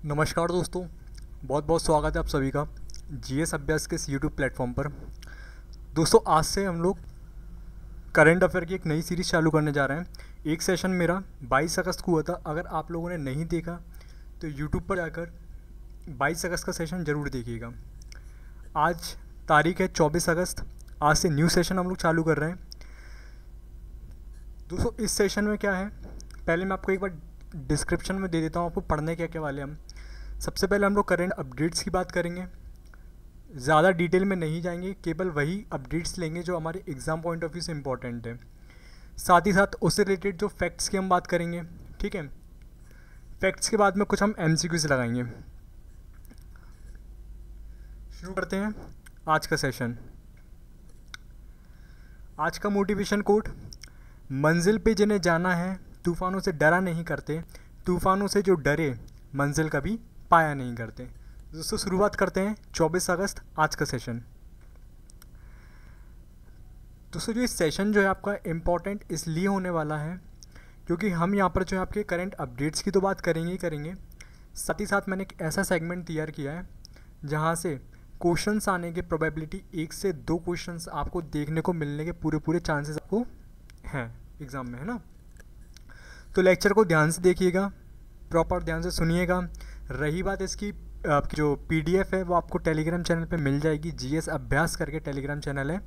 नमस्कार दोस्तों, बहुत बहुत स्वागत है आप सभी का जीएस अभ्यास के इस यूट्यूब प्लेटफॉर्म पर। दोस्तों, आज से हम लोग करंट अफेयर की एक नई सीरीज़ चालू करने जा रहे हैं। एक सेशन मेरा 22 अगस्त को हुआ था। अगर आप लोगों ने नहीं देखा तो यूट्यूब पर जाकर 22 अगस्त का सेशन ज़रूर देखिएगा। आज तारीख है 24 अगस्त। आज से न्यू सेशन हम लोग चालू कर रहे हैं। दोस्तों, इस सेशन में क्या है, पहले मैं आपको एक बार डिस्क्रिप्शन में दे देता हूँ आपको पढ़ने क्या क्या वाले हम। सबसे पहले हम लोग करंट अपडेट्स की बात करेंगे। ज़्यादा डिटेल में नहीं जाएंगे, केवल वही अपडेट्स लेंगे जो हमारे एग्ज़ाम पॉइंट ऑफ व्यू से इम्पोर्टेंट है। साथ ही साथ उससे रिलेटेड जो फैक्ट्स की हम बात करेंगे, ठीक है। फैक्ट्स के बाद में कुछ हम एमसीक्यूज़ लगाएंगे। शुरू करते हैं आज का सेशन। आज का मोटिवेशन कोट, मंजिल पे जिन्हें जाना है तूफ़ानों से डरा नहीं करते, तूफ़ानों से जो डरे मंजिल कभी पाया नहीं करते। दोस्तों, शुरुआत करते हैं 24 अगस्त आज का सेशन। दोस्तों, जो इस सेशन जो है आपका इम्पॉर्टेंट इसलिए होने वाला है क्योंकि हम यहाँ पर जो है आपके करंट अपडेट्स की तो बात करेंगे ही करेंगे, साथ ही साथ मैंने एक ऐसा सेगमेंट तैयार किया है जहाँ से क्वेश्चंस आने की प्रोबेबिलिटी 1 से 2 क्वेश्चंस आपको देखने को मिलने के पूरे चांसेस आपको हैं एग्ज़ाम में, है ना। तो लेक्चर को ध्यान से देखिएगा, प्रॉपर ध्यान से सुनिएगा। रही बात इसकी, आपकी जो पीडीएफ है वो आपको टेलीग्राम चैनल पे मिल जाएगी। जीएस अभ्यास करके टेलीग्राम चैनल है,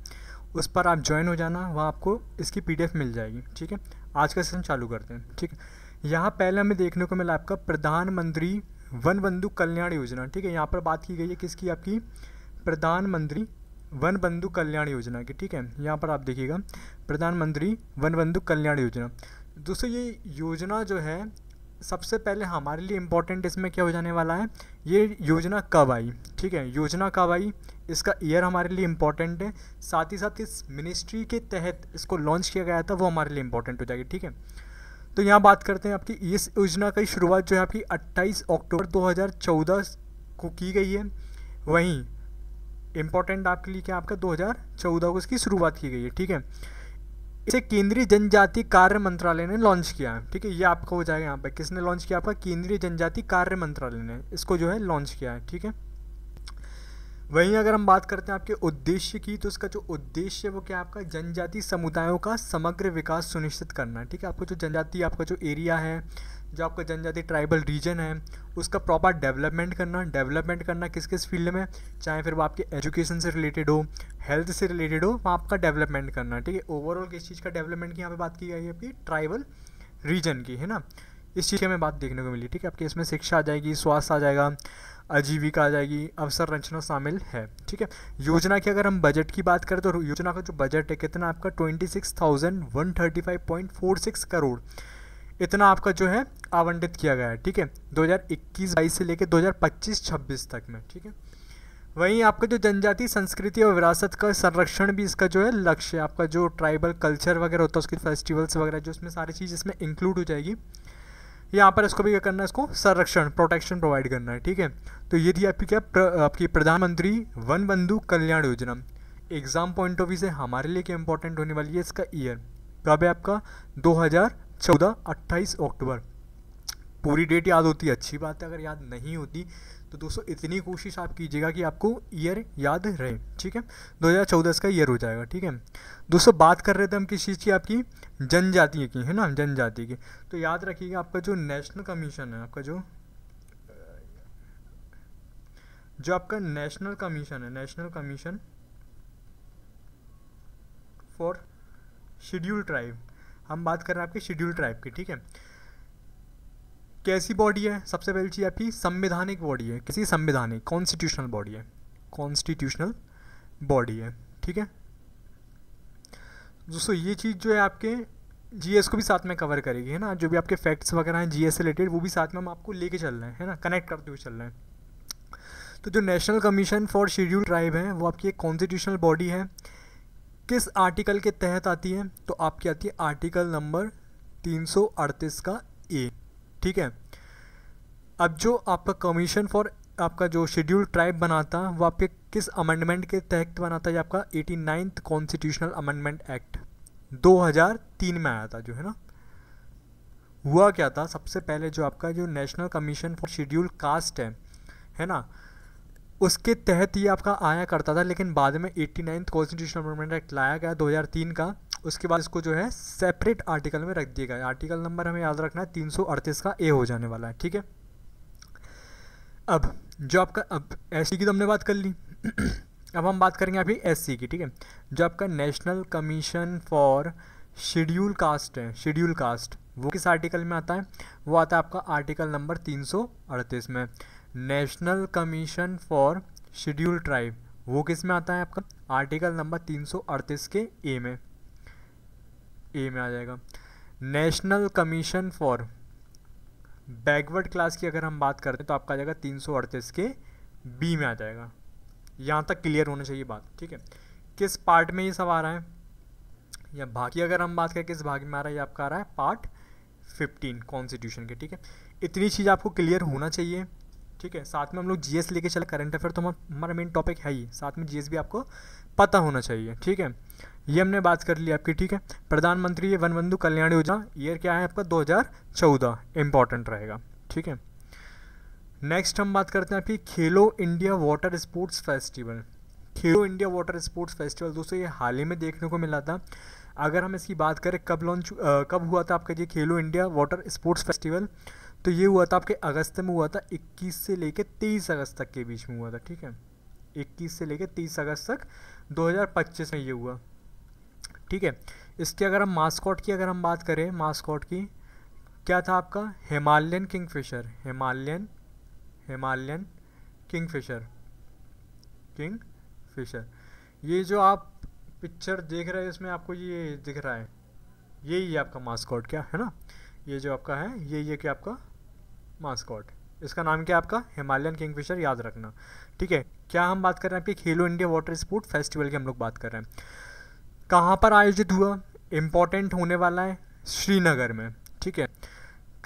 उस पर आप ज्वाइन हो जाना, वहाँ आपको इसकी पीडीएफ मिल जाएगी, ठीक है। आज का सेशन चालू करते हैं, ठीक है। यहाँ पहले हमें देखने को मिला आपका प्रधानमंत्री वन बंधु कल्याण योजना, ठीक है। यहाँ पर बात की गई है किसकी, आपकी प्रधानमंत्री वन बंधु कल्याण योजना की, ठीक है। यहाँ पर आप देखिएगा प्रधानमंत्री वन बंधु कल्याण योजना। दोस्तों, ये योजना जो है सबसे पहले हमारे लिए इम्पोर्टेंट इसमें क्या हो जाने वाला है, ये योजना कब आई, ठीक है। योजना कब आई, इसका ईयर हमारे लिए इम्पोर्टेंट है। साथ ही साथ किस मिनिस्ट्री के तहत इसको लॉन्च किया गया था वो हमारे लिए इम्पोर्टेंट हो जाएगी, ठीक है। तो यहाँ बात करते हैं आपकी इस योजना की शुरुआत जो है आपकी 28 अक्टूबर 2014 को की गई है। वहीं इम्पोर्टेंट आपके लिए क्या, आपका 2014 को इसकी शुरुआत की गई है, ठीक है। इसे केंद्रीय जनजाति कार्य मंत्रालय ने लॉन्च किया है, ठीक है। ये आपका हो जाएगा यहाँ पे, किसने लॉन्च किया, आपका केंद्रीय जनजाति कार्य मंत्रालय ने इसको जो है लॉन्च किया है, ठीक है। वहीं अगर हम बात करते हैं आपके उद्देश्य की, तो इसका जो उद्देश्य है वो क्या है, आपका जनजाति समुदायों का समग्र विकास सुनिश्चित करना है, ठीक है। आपको जो जनजाति, आपका जो एरिया है, जो आपका जनजाति ट्राइबल रीजन है, उसका प्रॉपर डेवलपमेंट करना किस किस फील्ड में, चाहे फिर वो आपके एजुकेशन से रिलेटेड हो, हेल्थ से रिलेटेड हो, वहाँ आपका डेवलपमेंट करना, ठीक है। ओवरऑल किस चीज़ का डेवलपमेंट की यहाँ पे बात की गई है, आपकी ट्राइबल रीजन की, है ना। इस चीज़ की हमें बात देखने को मिली, ठीक है। आपके इसमें शिक्षा आ जाएगी, स्वास्थ्य आ जाएगा, आजीविका आ जाएगी, अवसर रचना शामिल है, ठीक है। योजना की अगर हम बजट की बात करें तो योजना का जो बजट है कितना, आपका 26,135.46 करोड़ इतना आपका जो है आवंटित किया गया है, ठीक है। 2021-22 से लेकर 2025-26 तक में, ठीक है। वहीं आपका जो जनजाति संस्कृति और विरासत का संरक्षण भी इसका जो है लक्ष्य है। आपका जो ट्राइबल कल्चर वगैरह होता है, उसके फेस्टिवल्स वगैरह जो इसमें सारी चीज़ इसमें इंक्लूड हो जाएगी। यहाँ पर इसको भी क्या करना है, इसको संरक्षण प्रोटेक्शन प्रोवाइड करना है, ठीक है। तो ये थी आपकी क्या, आपकी प्रधानमंत्री वन बंधु Kalyan Yojana. Exam point of view से हमारे लिए क्या इंपॉर्टेंट होने वाली है, इसका ईयर कब है, आपका 2014 28 अक्टूबर। पूरी डेट याद होती है अच्छी बात है, अगर याद नहीं होती तो दोस्तों इतनी कोशिश आप कीजिएगा कि आपको ईयर याद रहे, ठीक है। 2014 का ईयर हो जाएगा, ठीक है। दोस्तों, बात कर रहे थे हम किस चीज़ की, आपकी जनजाति की, है ना, जनजाति की। तो याद रखिएगा आपका जो नेशनल कमीशन है, आपका जो आपका नेशनल कमीशन है, national commission for schedule tribe, हम बात कर रहे हैं आपके शेड्यूल ट्राइब की, ठीक है। कैसी बॉडी है, सबसे पहली चीज़ आपकी संवैधानिक बॉडी है, किसी संवैधानिक कॉन्स्टिट्यूशनल बॉडी है, कॉन्स्टिट्यूशनल बॉडी है, ठीक है। दोस्तों, ये चीज़ जो है आपके जीएस को भी साथ में कवर करेगी, है ना। जो भी आपके फैक्ट्स वगैरह हैं जीएस से रिलेटेड, वो भी साथ में हम आपको लेके चल रहे हैं, है ना, कनेक्ट करते हुए चल रहे हैं। तो जो national commission for schedule tribe है वो आपकी एक कॉन्स्टिट्यूशनल बॉडी है। किस आर्टिकल के तहत आती है, तो आपकी आती है आर्टिकल नंबर 338 का ए, ठीक है। अब जो आपका कमीशन फॉर आपका जो शेड्यूल ट्राइब बनाता वो आपके किस अमेंडमेंट के तहत बनाता है, आपका 89th कॉन्स्टिट्यूशनल अमेंडमेंट एक्ट 2003 में आया था, जो है ना हुआ क्या था, सबसे पहले जो आपका जो national commission for schedule caste है ना, उसके तहत ये आपका आया करता था, लेकिन बाद में 89th कॉन्स्टिट्यूशनल अमेंडमेंट एक्ट लाया गया 2003 का। उसके बाद इसको जो है सेपरेट आर्टिकल में रख दिया गया। आर्टिकल नंबर हमें याद रखना है 338 का ए हो जाने वाला है, ठीक है। अब जो आपका, अब एससी की तो हमने बात कर ली अब हम बात करेंगे अभी एससी की, ठीक है। जो आपका national commission for schedule caste है, शेड्यूल कास्ट, वो किस आर्टिकल में आता है? वो आता है आपका आर्टिकल नंबर 338 में। National commission for schedule tribe, वो किस में आता है आपका? आर्टिकल नंबर 338 के ए में आ जाएगा। National commission for backward class की अगर हम बात करते हैं तो आपका आ जाएगा 338 के बी में आ जाएगा। यहाँ तक क्लियर होना चाहिए बात, ठीक है। किस पार्ट में ये सब आ रहा है, या बाकी अगर हम बात करें किस भाग में आ रहा है, ये आपका आ रहा है पार्ट 15 कॉन्स्टिट्यूशन के, ठीक है। इतनी चीज़ आपको क्लियर होना चाहिए, ठीक है। साथ में हम लोग जीएस लेके चले, करंट अफेयर तो हमारा मेन टॉपिक है ही, साथ में जीएस भी आपको पता होना चाहिए, ठीक है। ये हमने बात कर ली आपकी, ठीक है। प्रधानमंत्री वन बंधु कल्याण योजना, ईयर क्या है आपका? 2014 इंपॉर्टेंट रहेगा, ठीक है। नेक्स्ट हम बात करते हैं आपकी खेलो इंडिया वाटर स्पोर्ट्स फेस्टिवल। खेलो इंडिया वाटर स्पोर्ट्स फेस्टिवल दोस्तों ये हाल ही में देखने को मिला था। अगर हम इसकी बात करें कब हुआ था आपका ये खेलो इंडिया वाटर स्पोर्ट्स फेस्टिवल, तो ये हुआ था आपके अगस्त में हुआ था, 21 से लेके 23 अगस्त तक के बीच में हुआ था, ठीक है। 21 से लेके 30 अगस्त तक 2025 में ये हुआ, ठीक है। इसके अगर हम मास्कॉट की अगर हम बात करें, मास्कॉट की क्या था आपका? Himalayan Kingfisher, Himalayan Kingfisher. ये जो आप पिक्चर देख रहे हैं इसमें आपको ये दिख रहा है, यही है आपका मास्कॉट, क्या है ना, ये जो आपका है ये क्या आपका मास्कॉट, इसका नाम क्या है आपका? हिमालयन किंगफिशर, याद रखना, ठीक है। क्या हम बात कर रहे हैं आपकी खेलो इंडिया वाटर स्पोर्ट फेस्टिवल की हम लोग बात कर रहे हैं। कहाँ पर आयोजित हुआ? इम्पोर्टेंट होने वाला है श्रीनगर में, ठीक है।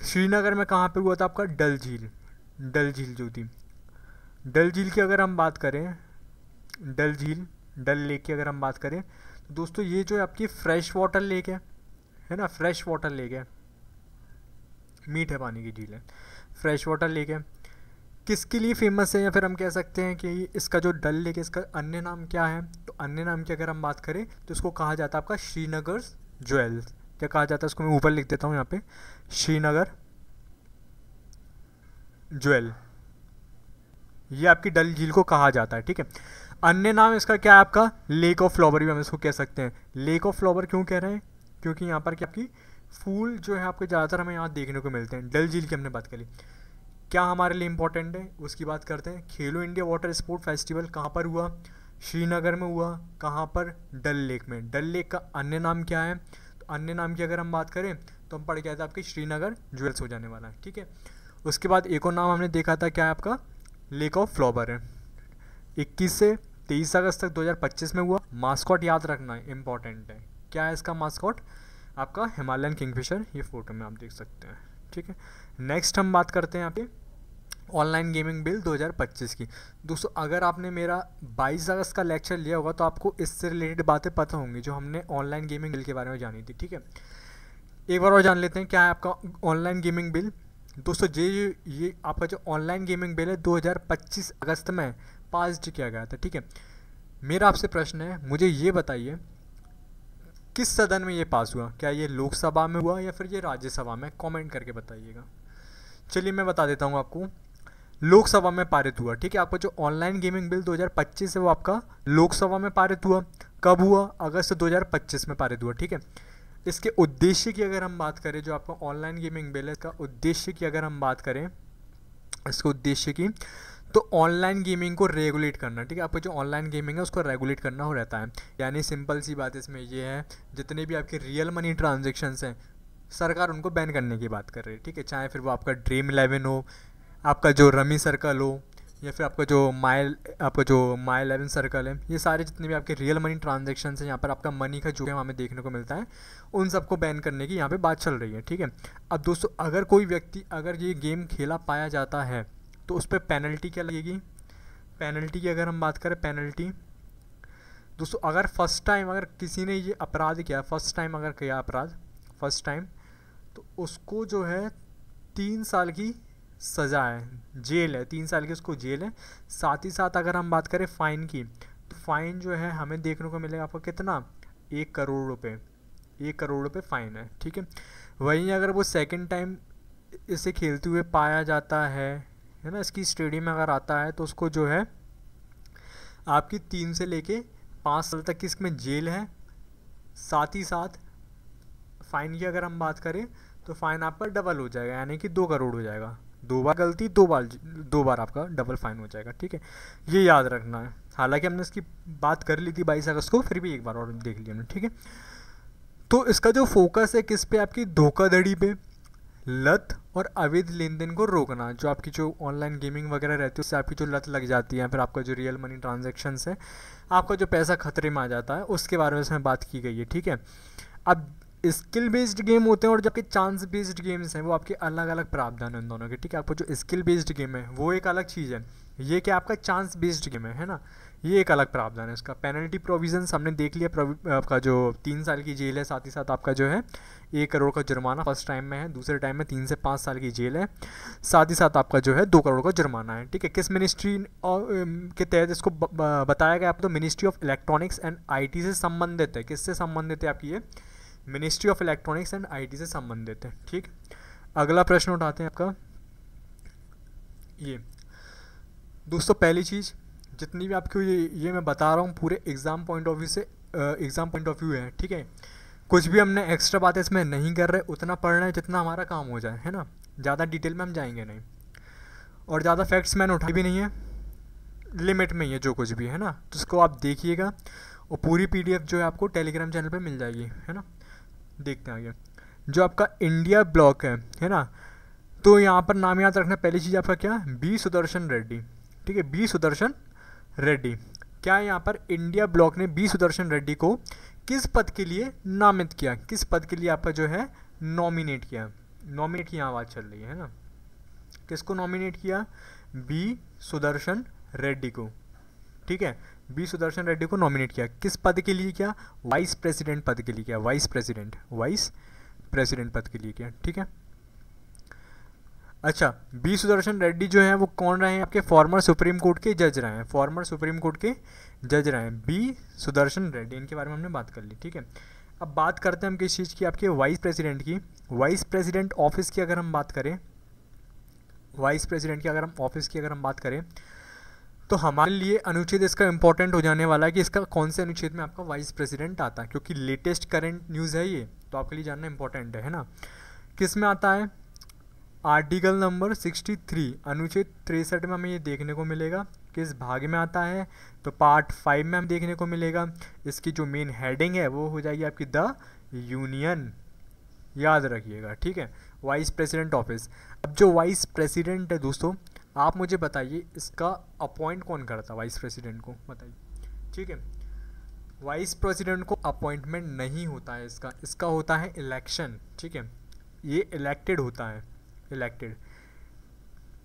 श्रीनगर में कहाँ पर हुआ था आपका? डल झील जो थी, डल झील की अगर हम बात करें, डल लेक की अगर हम बात करें तो दोस्तों ये जो आपकी फ्रेश वाटर लेक है ना, फ्रेश वाटर लेक है, मीठे पानी की झील है, फ्रेश वाटर लेक है। किसके लिए फेमस है, या फिर हम कह सकते हैं कि इसका जो डल लेक है इसका अन्य नाम क्या है? तो अन्य नाम की अगर हम बात करें तो इसको कहा जाता है आपका श्रीनगर ज्वेल्स। क्या कहा जाता है इसको? मैं ऊपर लिख देता हूँ यहाँ पे, श्रीनगर ज्वेल, ये आपकी डल झील को कहा जाता है, ठीक है। अन्य नाम इसका क्या है आपका? लेक ऑफ फ्लावर भी हम इसको कह सकते हैं। लेक ऑफ फ्लावर क्यों कह रहे हैं? क्योंकि यहाँ पर क्या आपकी फूल जो है आपके ज़्यादातर हमें यहाँ देखने को मिलते हैं। डल झील की हमने बात करी, क्या हमारे लिए इंपॉर्टेंट है उसकी बात करते हैं। खेलो इंडिया वाटर स्पोर्ट फेस्टिवल कहाँ पर हुआ? श्रीनगर में हुआ। कहाँ पर? डल लेक में। डल लेक का अन्य नाम क्या है? तो अन्य नाम की अगर हम बात करें तो हम पढ़ गया था आपकी श्रीनगर ज्वेल्स हो जाने वाला है, ठीक है। उसके बाद एक और नाम हमने देखा था, क्या है आपका? लेक ऑफ फ्लावर है। 21 से 23 अगस्त तक 2025 में हुआ। मास्कॉट याद रखना है, इंपॉर्टेंट है। क्या है इसका मास्कॉट? आपका हिमालयन किंगफिशर, ये फोटो में आप देख सकते हैं, ठीक है। नेक्स्ट हम बात करते हैं यहाँ पे ऑनलाइन गेमिंग बिल 2025 की। दोस्तों अगर आपने मेरा 22 अगस्त का लेक्चर लिया होगा तो आपको इससे रिलेटेड बातें पता होंगी जो हमने ऑनलाइन गेमिंग बिल के बारे में जानी थी, ठीक है। एक बार और जान लेते हैं क्या है आपका ऑनलाइन गेमिंग बिल। दोस्तों ये आपका जो ऑनलाइन गेमिंग बिल है 2025 अगस्त में पास किया गया था, ठीक है। मेरा आपसे प्रश्न है, मुझे ये बताइए किस सदन में ये पास हुआ? क्या ये लोकसभा में हुआ या फिर ये राज्यसभा में? कमेंट करके बताइएगा। चलिए मैं बता देता हूँ आपको, लोकसभा में पारित हुआ, ठीक है। आपका जो ऑनलाइन गेमिंग बिल 2025 है वो आपका लोकसभा में पारित हुआ। कब हुआ? अगस्त 2025 में पारित हुआ, ठीक है। इसके उद्देश्य की अगर हम बात करें, जो आपका ऑनलाइन गेमिंग बिल है इसका उद्देश्य की अगर हम बात करें, इसके उद्देश्य की, तो ऑनलाइन गेमिंग को रेगुलेट करना, ठीक है। आपको जो ऑनलाइन गेमिंग है उसको रेगुलेट करना हो रहता है। यानी सिंपल सी बात इसमें ये है, जितने भी आपके रियल मनी ट्रांजेक्शन्स हैं सरकार उनको बैन करने की बात कर रही है, ठीक है। चाहे फिर वो आपका ड्रीम 11 हो, आपका जो रमी सर्कल हो, या फिर आपका जो माई 11 सर्कल है, ये सारे जितने भी आपके रियल मनी ट्रांजेक्शन्स हैं, यहाँ पर आपका मनी का जो है हमें देखने को मिलता है, उन सबको बैन करने की यहाँ पे बात चल रही है, ठीक है। अब दोस्तों अगर कोई व्यक्ति अगर ये गेम खेला पाया जाता है तो उस पर पेनल्टी क्या लगेगी? पेनल्टी की अगर हम बात करें, पेनल्टी दोस्तों अगर फर्स्ट टाइम अगर किसी ने ये अपराध किया, फर्स्ट टाइम अगर किया अपराध, फर्स्ट टाइम, तो उसको जो है 3 साल की सज़ा है, जेल है, 3 साल की उसको जेल है। साथ ही साथ अगर हम बात करें फ़ाइन की, तो फ़ाइन जो है हमें देखने को मिलेगा आपको कितना, 1 करोड़ रुपये, 1 करोड़ रुपये फ़ाइन है, ठीक है। वहीं अगर वो सेकंड टाइम इसे खेलते हुए पाया जाता है ना, इसकी स्टेडियम में अगर आता है, तो उसको जो है आपकी 3 से लेके 5 साल तक की इसमें जेल है। साथ ही साथ फ़ाइन की अगर हम बात करें, तो फ़ाइन आपका डबल हो जाएगा, यानी कि 2 करोड़ हो जाएगा। 2 बार गलती, 2 बार आपका डबल फ़ाइन हो जाएगा, ठीक है। ये याद रखना है। हालांकि हमने इसकी बात कर ली थी 22 अगस्त को, फिर भी एक बार और देख लिया हमने, ठीक है। तो इसका जो फोकस है किस पे, आपकी धोखाधड़ी पे, लत और अवैध लेन देन को रोकना। जो आपकी जो ऑनलाइन गेमिंग वगैरह रहती है उससे आपकी जो लत लग जाती है, फिर आपका जो रियल मनी ट्रांजैक्शंस है, आपका जो पैसा खतरे में आ जाता है, उसके बारे में इसमें बात की गई है, ठीक है। अब स्किल बेस्ड गेम होते हैं और जो आपके चांस बेस्ड गेम्स हैं वो आपके अलग अलग प्रावधान हैं उन दोनों के, ठीक है। आपको जो स्किल बेस्ड गेम है वो एक अलग चीज़ है, ये क्या आपका चांस बेस्ड गेम है ना, ये एक अलग प्रावधान है। इसका पेनल्टी प्रोविजंस हमने देख लिया, आपका जो 3 साल की जेल है, साथ ही साथ आपका जो है 1 करोड़ का जुर्माना फर्स्ट टाइम में है, दूसरे टाइम में 3 से 5 साल की जेल है, साथ ही साथ आपका जो है 2 करोड़ का जुर्माना है, ठीक है। किस मिनिस्ट्री के तहत इसको बताया गया, आप तो ministry of electronics and IT से संबंधित है। किससे संबंधित है आपकी ये, ministry of electronics and IT से संबंधित है, ठीक। अगला प्रश्न उठाते हैं आपका ये। दोस्तों पहली चीज़, जितनी भी आपको ये मैं बता रहा हूँ पूरे एग्ज़ाम पॉइंट ऑफ व्यू से, एग्ज़ाम पॉइंट ऑफ व्यू है, ठीक है। कुछ भी हमने एक्स्ट्रा बातें इसमें नहीं कर रहे, उतना पढ़ रहे हैं जितना हमारा काम हो जाए, है ना। ज़्यादा डिटेल में हम जाएंगे नहीं, और ज़्यादा फैक्ट्स मैंने उठाए भी नहीं है, लिमिट में ही है जो कुछ भी है ना। तो उसको आप देखिएगा, और पूरी PDF जो है आपको टेलीग्राम चैनल पर मिल जाएगी, है ना। देखते हैं आगे, जो आपका इंडिया ब्लॉक है ना, तो यहाँ पर नाम याद रखना। पहली चीज़ आपका क्या, बी सुदर्शन रेड्डी, ठीक है, बी सुदर्शन रेड्डी। क्या यहाँ पर इंडिया ब्लॉक ने बी सुदर्शन रेड्डी को किस पद के लिए नामित किया, किस पद के लिए आपका जो है नॉमिनेट किया, नॉमिनेट की यहाँ बात चल रही है ना, किसको नॉमिनेट किया, बी सुदर्शन रेड्डी को, ठीक है। बी सुदर्शन रेड्डी को नॉमिनेट किया, किस पद के लिए किया, वाइस प्रेसिडेंट पद के लिए किया, वाइस प्रेसिडेंट पद के लिए किया, ठीक है। अच्छा, बी सुदर्शन रेड्डी जो है वो कौन रहे हैं, आपके फॉर्मर सुप्रीम कोर्ट के जज रहे हैं, फॉर्मर सुप्रीम कोर्ट के जज रहे हैं बी सुदर्शन रेड्डी, इनके बारे में हमने बात कर ली, ठीक है। अब बात करते हैं हम किस चीज़ की, आपके वाइस प्रेसिडेंट की। वाइस प्रेसिडेंट ऑफिस की अगर हम बात करें, वाइस प्रेसिडेंट की अगर हम ऑफिस की अगर हम बात करें, तो हमारे लिए अनुच्छेद इसका इंपॉर्टेंट हो जाने वाला है कि इसका कौन से अनुच्छेद में आपका वाइस प्रेसिडेंट आता है, क्योंकि लेटेस्ट करंट न्यूज़ है ये, तो आपके लिए जानना इंपॉर्टेंट है ना। किस में आता है, आर्टिकल नंबर 63 अनुच्छेद 63 में हमें ये देखने को मिलेगा। किस भाग में आता है, तो पार्ट 5 में हम देखने को मिलेगा। इसकी जो मेन हेडिंग है वो हो जाएगी आपकी द यूनियन, याद रखिएगा, ठीक है। Vice president office. अब जो वाइस प्रेसिडेंट है दोस्तों, आप मुझे बताइए इसका अपॉइंट कौन करता है, वाइस प्रेसिडेंट को बताइए, ठीक है। वाइस प्रेसिडेंट को अपॉइंटमेंट नहीं होता है इसका होता है इलेक्शन, ठीक है। ये इलेक्टेड होता है, इलेक्टेड।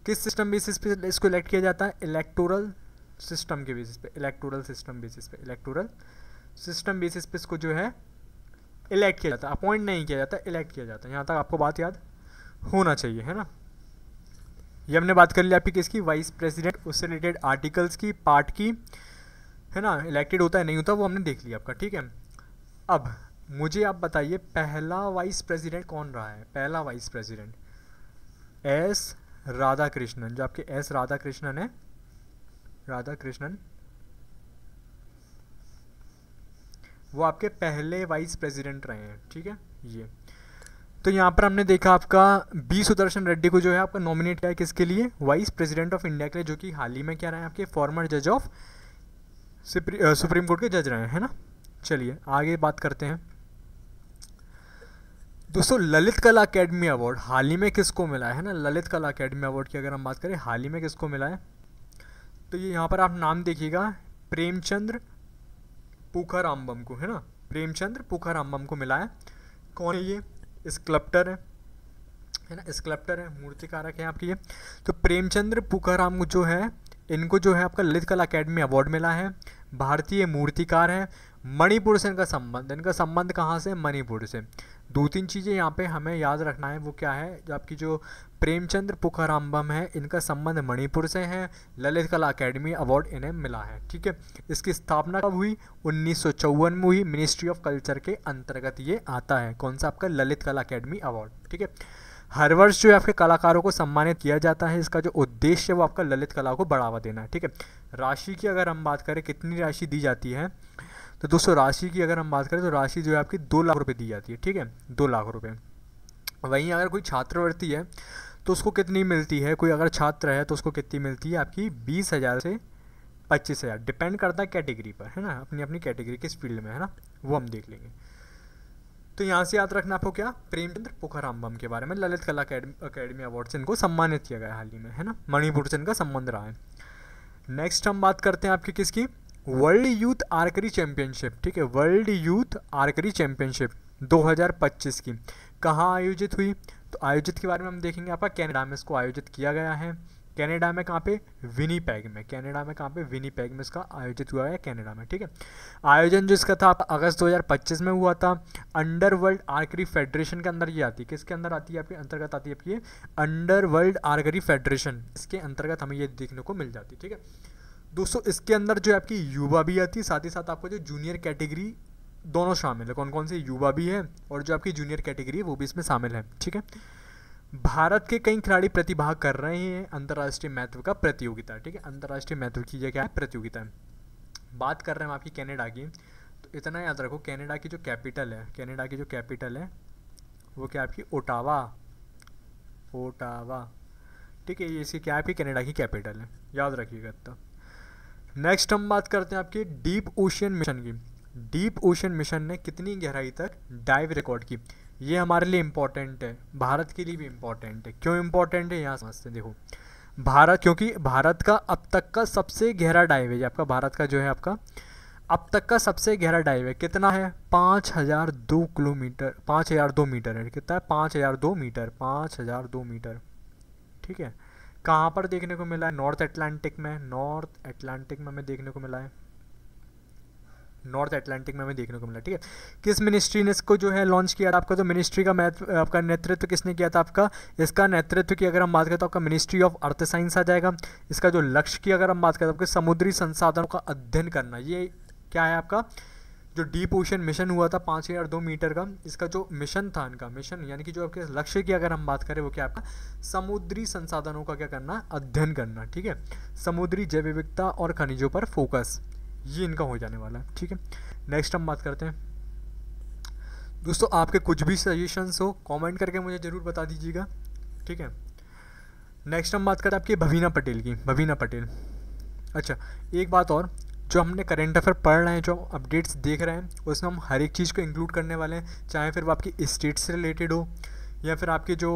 किस सिस्टम बेसिस पे इसको इलेक्ट किया जाता है, इलेक्टोरल सिस्टम के बेसिस पे, इलेक्टोरल सिस्टम बेसिस पे, इलेक्टोरल सिस्टम बेसिस पे इसको जो है इलेक्ट किया जाता है, अपॉइंट नहीं किया जाता, इलेक्ट किया जाता है। यहाँ तक आपको बात याद होना चाहिए, है ना। ये हमने बात कर ली आपकी किसकी, वाइस प्रेसिडेंट, उससे रिलेटेड आर्टिकल्स की, पार्ट की, है ना। इलेक्टेड होता है नहीं होता वो हमने देख लिया आपका, ठीक है। अब मुझे आप बताइए पहला वाइस प्रेसिडेंट कौन रहा है, पहला वाइस प्रेसिडेंट एस राधाकृष्णन, जो आपके एस राधाकृष्णन है, राधाकृष्णन, वो आपके पहले वाइस प्रेसिडेंट रहे हैं, ठीक है। ये तो यहाँ पर हमने देखा आपका बी सुदर्शन रेड्डी को जो है आपका नॉमिनेट किया है किसके लिए, वाइस प्रेसिडेंट ऑफ इंडिया के लिए, जो कि हाल ही में क्या रहे हैं आपके फॉर्मर जज ऑफ सुप्रीम कोर्ट के जज रहे हैं, है ना। चलिए आगे बात करते हैं दोस्तों। ललित कला अकेडमी अवार्ड हाल ही में किसको मिला है ना, ललित कला अकेडमी अवार्ड की अगर हम बात करें हाल ही में किसको मिला है, तो ये यहाँ पर आप नाम देखिएगा, प्रेमचंद्र पुखाराम्बम को, है ना, प्रेमचंद्र पुखाराम्बम को मिला है। कौन है ये, स्कल्प्टर है ना, स्कल्प्टर है, मूर्तिकारक है आपकी ये। तो प्रेमचंद्र पुखाराम जो है, इनको जो है आपका ललित कला अकेडमी अवार्ड मिला है। भारतीय मूर्तिकार है मणिपुर से इनका संबंध कहाँ से? मणिपुर से। 2-3 चीज़ें यहाँ पे हमें याद रखना है, वो क्या है? जो आपकी जो प्रेमचंद्र पुखराम्बम है, इनका संबंध मणिपुर से है। ललित कला अकेडमी अवार्ड इन्हें मिला है, ठीक है। इसकी स्थापना कब हुई? 1954 में हुई। मिनिस्ट्री ऑफ कल्चर के अंतर्गत ये आता है। कौन सा? आपका ललित कला अकेडमी अवार्ड, ठीक है। हर वर्ष जो है आपके कलाकारों को सम्मानित किया जाता है। इसका जो उद्देश्य है वो आपका ललित कला को बढ़ावा देना है, ठीक है। राशि की अगर हम बात करें, कितनी राशि दी जाती है, तो दोस्तों राशि की अगर हम बात करें तो राशि जो है आपकी 2 लाख रुपए दी जाती है, ठीक है, 2 लाख रुपए। वहीं अगर कोई छात्रवृत्ति है तो उसको कितनी मिलती है? कोई अगर छात्र है तो उसको कितनी मिलती है? आपकी 20,000 से 25,000, डिपेंड करता है कैटेगरी पर, है ना, अपनी अपनी कैटेगरी किस फील्ड में है ना, वो हम देख लेंगे। तो यहाँ से याद रखना आपको क्या? प्रेमचंद्र पुखराम्बम के बारे में, ललित कला अकेडमी अवार्ड से इनको सम्मानित किया गया हाल ही में, है ना। मणिपुर से इनका संबंध रहा है। नेक्स्ट हम बात करते हैं आपकी किसकी? वर्ल्ड यूथ आर्करी चैंपियनशिप, ठीक है। वर्ल्ड यूथ आर्करी चैंपियनशिप 2025 की कहाँ आयोजित हुई? तो आयोजित के बारे में हम देखेंगे। आपका कनाडा में इसको आयोजित किया गया है। कनाडा में कहाँ पे? विनीपेग में। कनाडा में कहाँ पे? विनीपेग में इसका आयोजित हुआ है, कनाडा में, ठीक है। आयोजन जो इसका था अगस्त 2025 में हुआ था। अंडर वर्ल्ड आर्करी फेडरेशन के अंदर ये आती है। किसके अंदर आती है? आपके अंतर्गत आती है आपकी अंडर वर्ल्ड आर्करी फेडरेशन, इसके अंतर्गत हमें ये देखने को मिल जाती है, ठीक है। दोस्तों इसके अंदर जो है आपकी युवा भी आती है, साथ ही साथ आपको जो जूनियर कैटेगरी दोनों शामिल है। कौन कौन से? युवा भी है और जो आपकी जूनियर कैटेगरी है वो भी इसमें शामिल है, ठीक है। भारत के कई खिलाड़ी प्रतिभाग कर रहे हैं अंतर्राष्ट्रीय महत्व का प्रतियोगिता, ठीक है। अंतर्राष्ट्रीय महत्व की जगह है प्रतियोगिता। बात कर रहे हैं हम आपकी कनाडा की, तो इतना याद रखो, कनाडा की जो कैपिटल है, कनाडा की जो कैपिटल है वो क्या आपकी? ओटावा, ओटावा, ठीक है। ये इसकी क्या है? आपकी कनाडा की कैपिटल है, याद रखिएगा। तो नेक्स्ट हम बात करते हैं आपकी डीप ओशियन मिशन की। डीप ओशियन मिशन ने कितनी गहराई तक डाइव रिकॉर्ड की? ये हमारे लिए इम्पॉर्टेंट है, भारत के लिए भी इम्पॉर्टेंट है। क्यों इम्पॉर्टेंट है? यहाँ समझते हैं। देखो भारत, क्योंकि भारत का अब तक का सबसे गहरा डाइव है, आपका भारत का जो है आपका अब तक का सबसे गहरा डाइव है। कितना है? 5002 किलोमीटर, 5002 मीटर है। कितना है? 5002 मीटर, 5002 मीटर, ठीक है। कहाँ पर देखने को मिला है? नॉर्थ अटलांटिक में। नॉर्थ अटलांटिक में हमें देखने को मिला है, नॉर्थ अटलांटिक में हमें देखने को मिला, ठीक है। किस मिनिस्ट्री ने इसको जो है लॉन्च किया था? आपका तो मिनिस्ट्री का आपका नेतृत्व किसने किया था? आपका इसका नेतृत्व की अगर हम बात करें तो आपका मिनिस्ट्री ऑफ अर्थ साइंस आ जाएगा। इसका जो लक्ष्य की अगर हम बात करें तो आपके समुद्री संसाधनों का अध्ययन करना, ये क्या है आपका? जो डीप ओशन मिशन हुआ था 5002 मीटर का, इसका जो मिशन था, इनका मिशन यानी कि जो आपके लक्ष्य की अगर हम बात करें वो क्या आपका? समुद्री संसाधनों का क्या करना? अध्ययन करना, ठीक है। समुद्री जैव विविधता और खनिजों पर फोकस, ये इनका हो जाने वाला है, ठीक है। नेक्स्ट हम बात करते हैं दोस्तों, आपके कुछ भी सजेशंस हो कमेंट करके मुझे ज़रूर बता दीजिएगा, ठीक है। नेक्स्ट हम बात करते हैं आपकी भवीना पटेल की। भवीना पटेल, अच्छा एक बात और, जो हमने करंट अफेयर पढ़ रहे हैं, जो अपडेट्स देख रहे हैं, उसमें हम हर एक चीज़ को इंक्लूड करने वाले हैं, चाहे फिर वो आपकी स्टेट से रिलेटेड हो या फिर आपके जो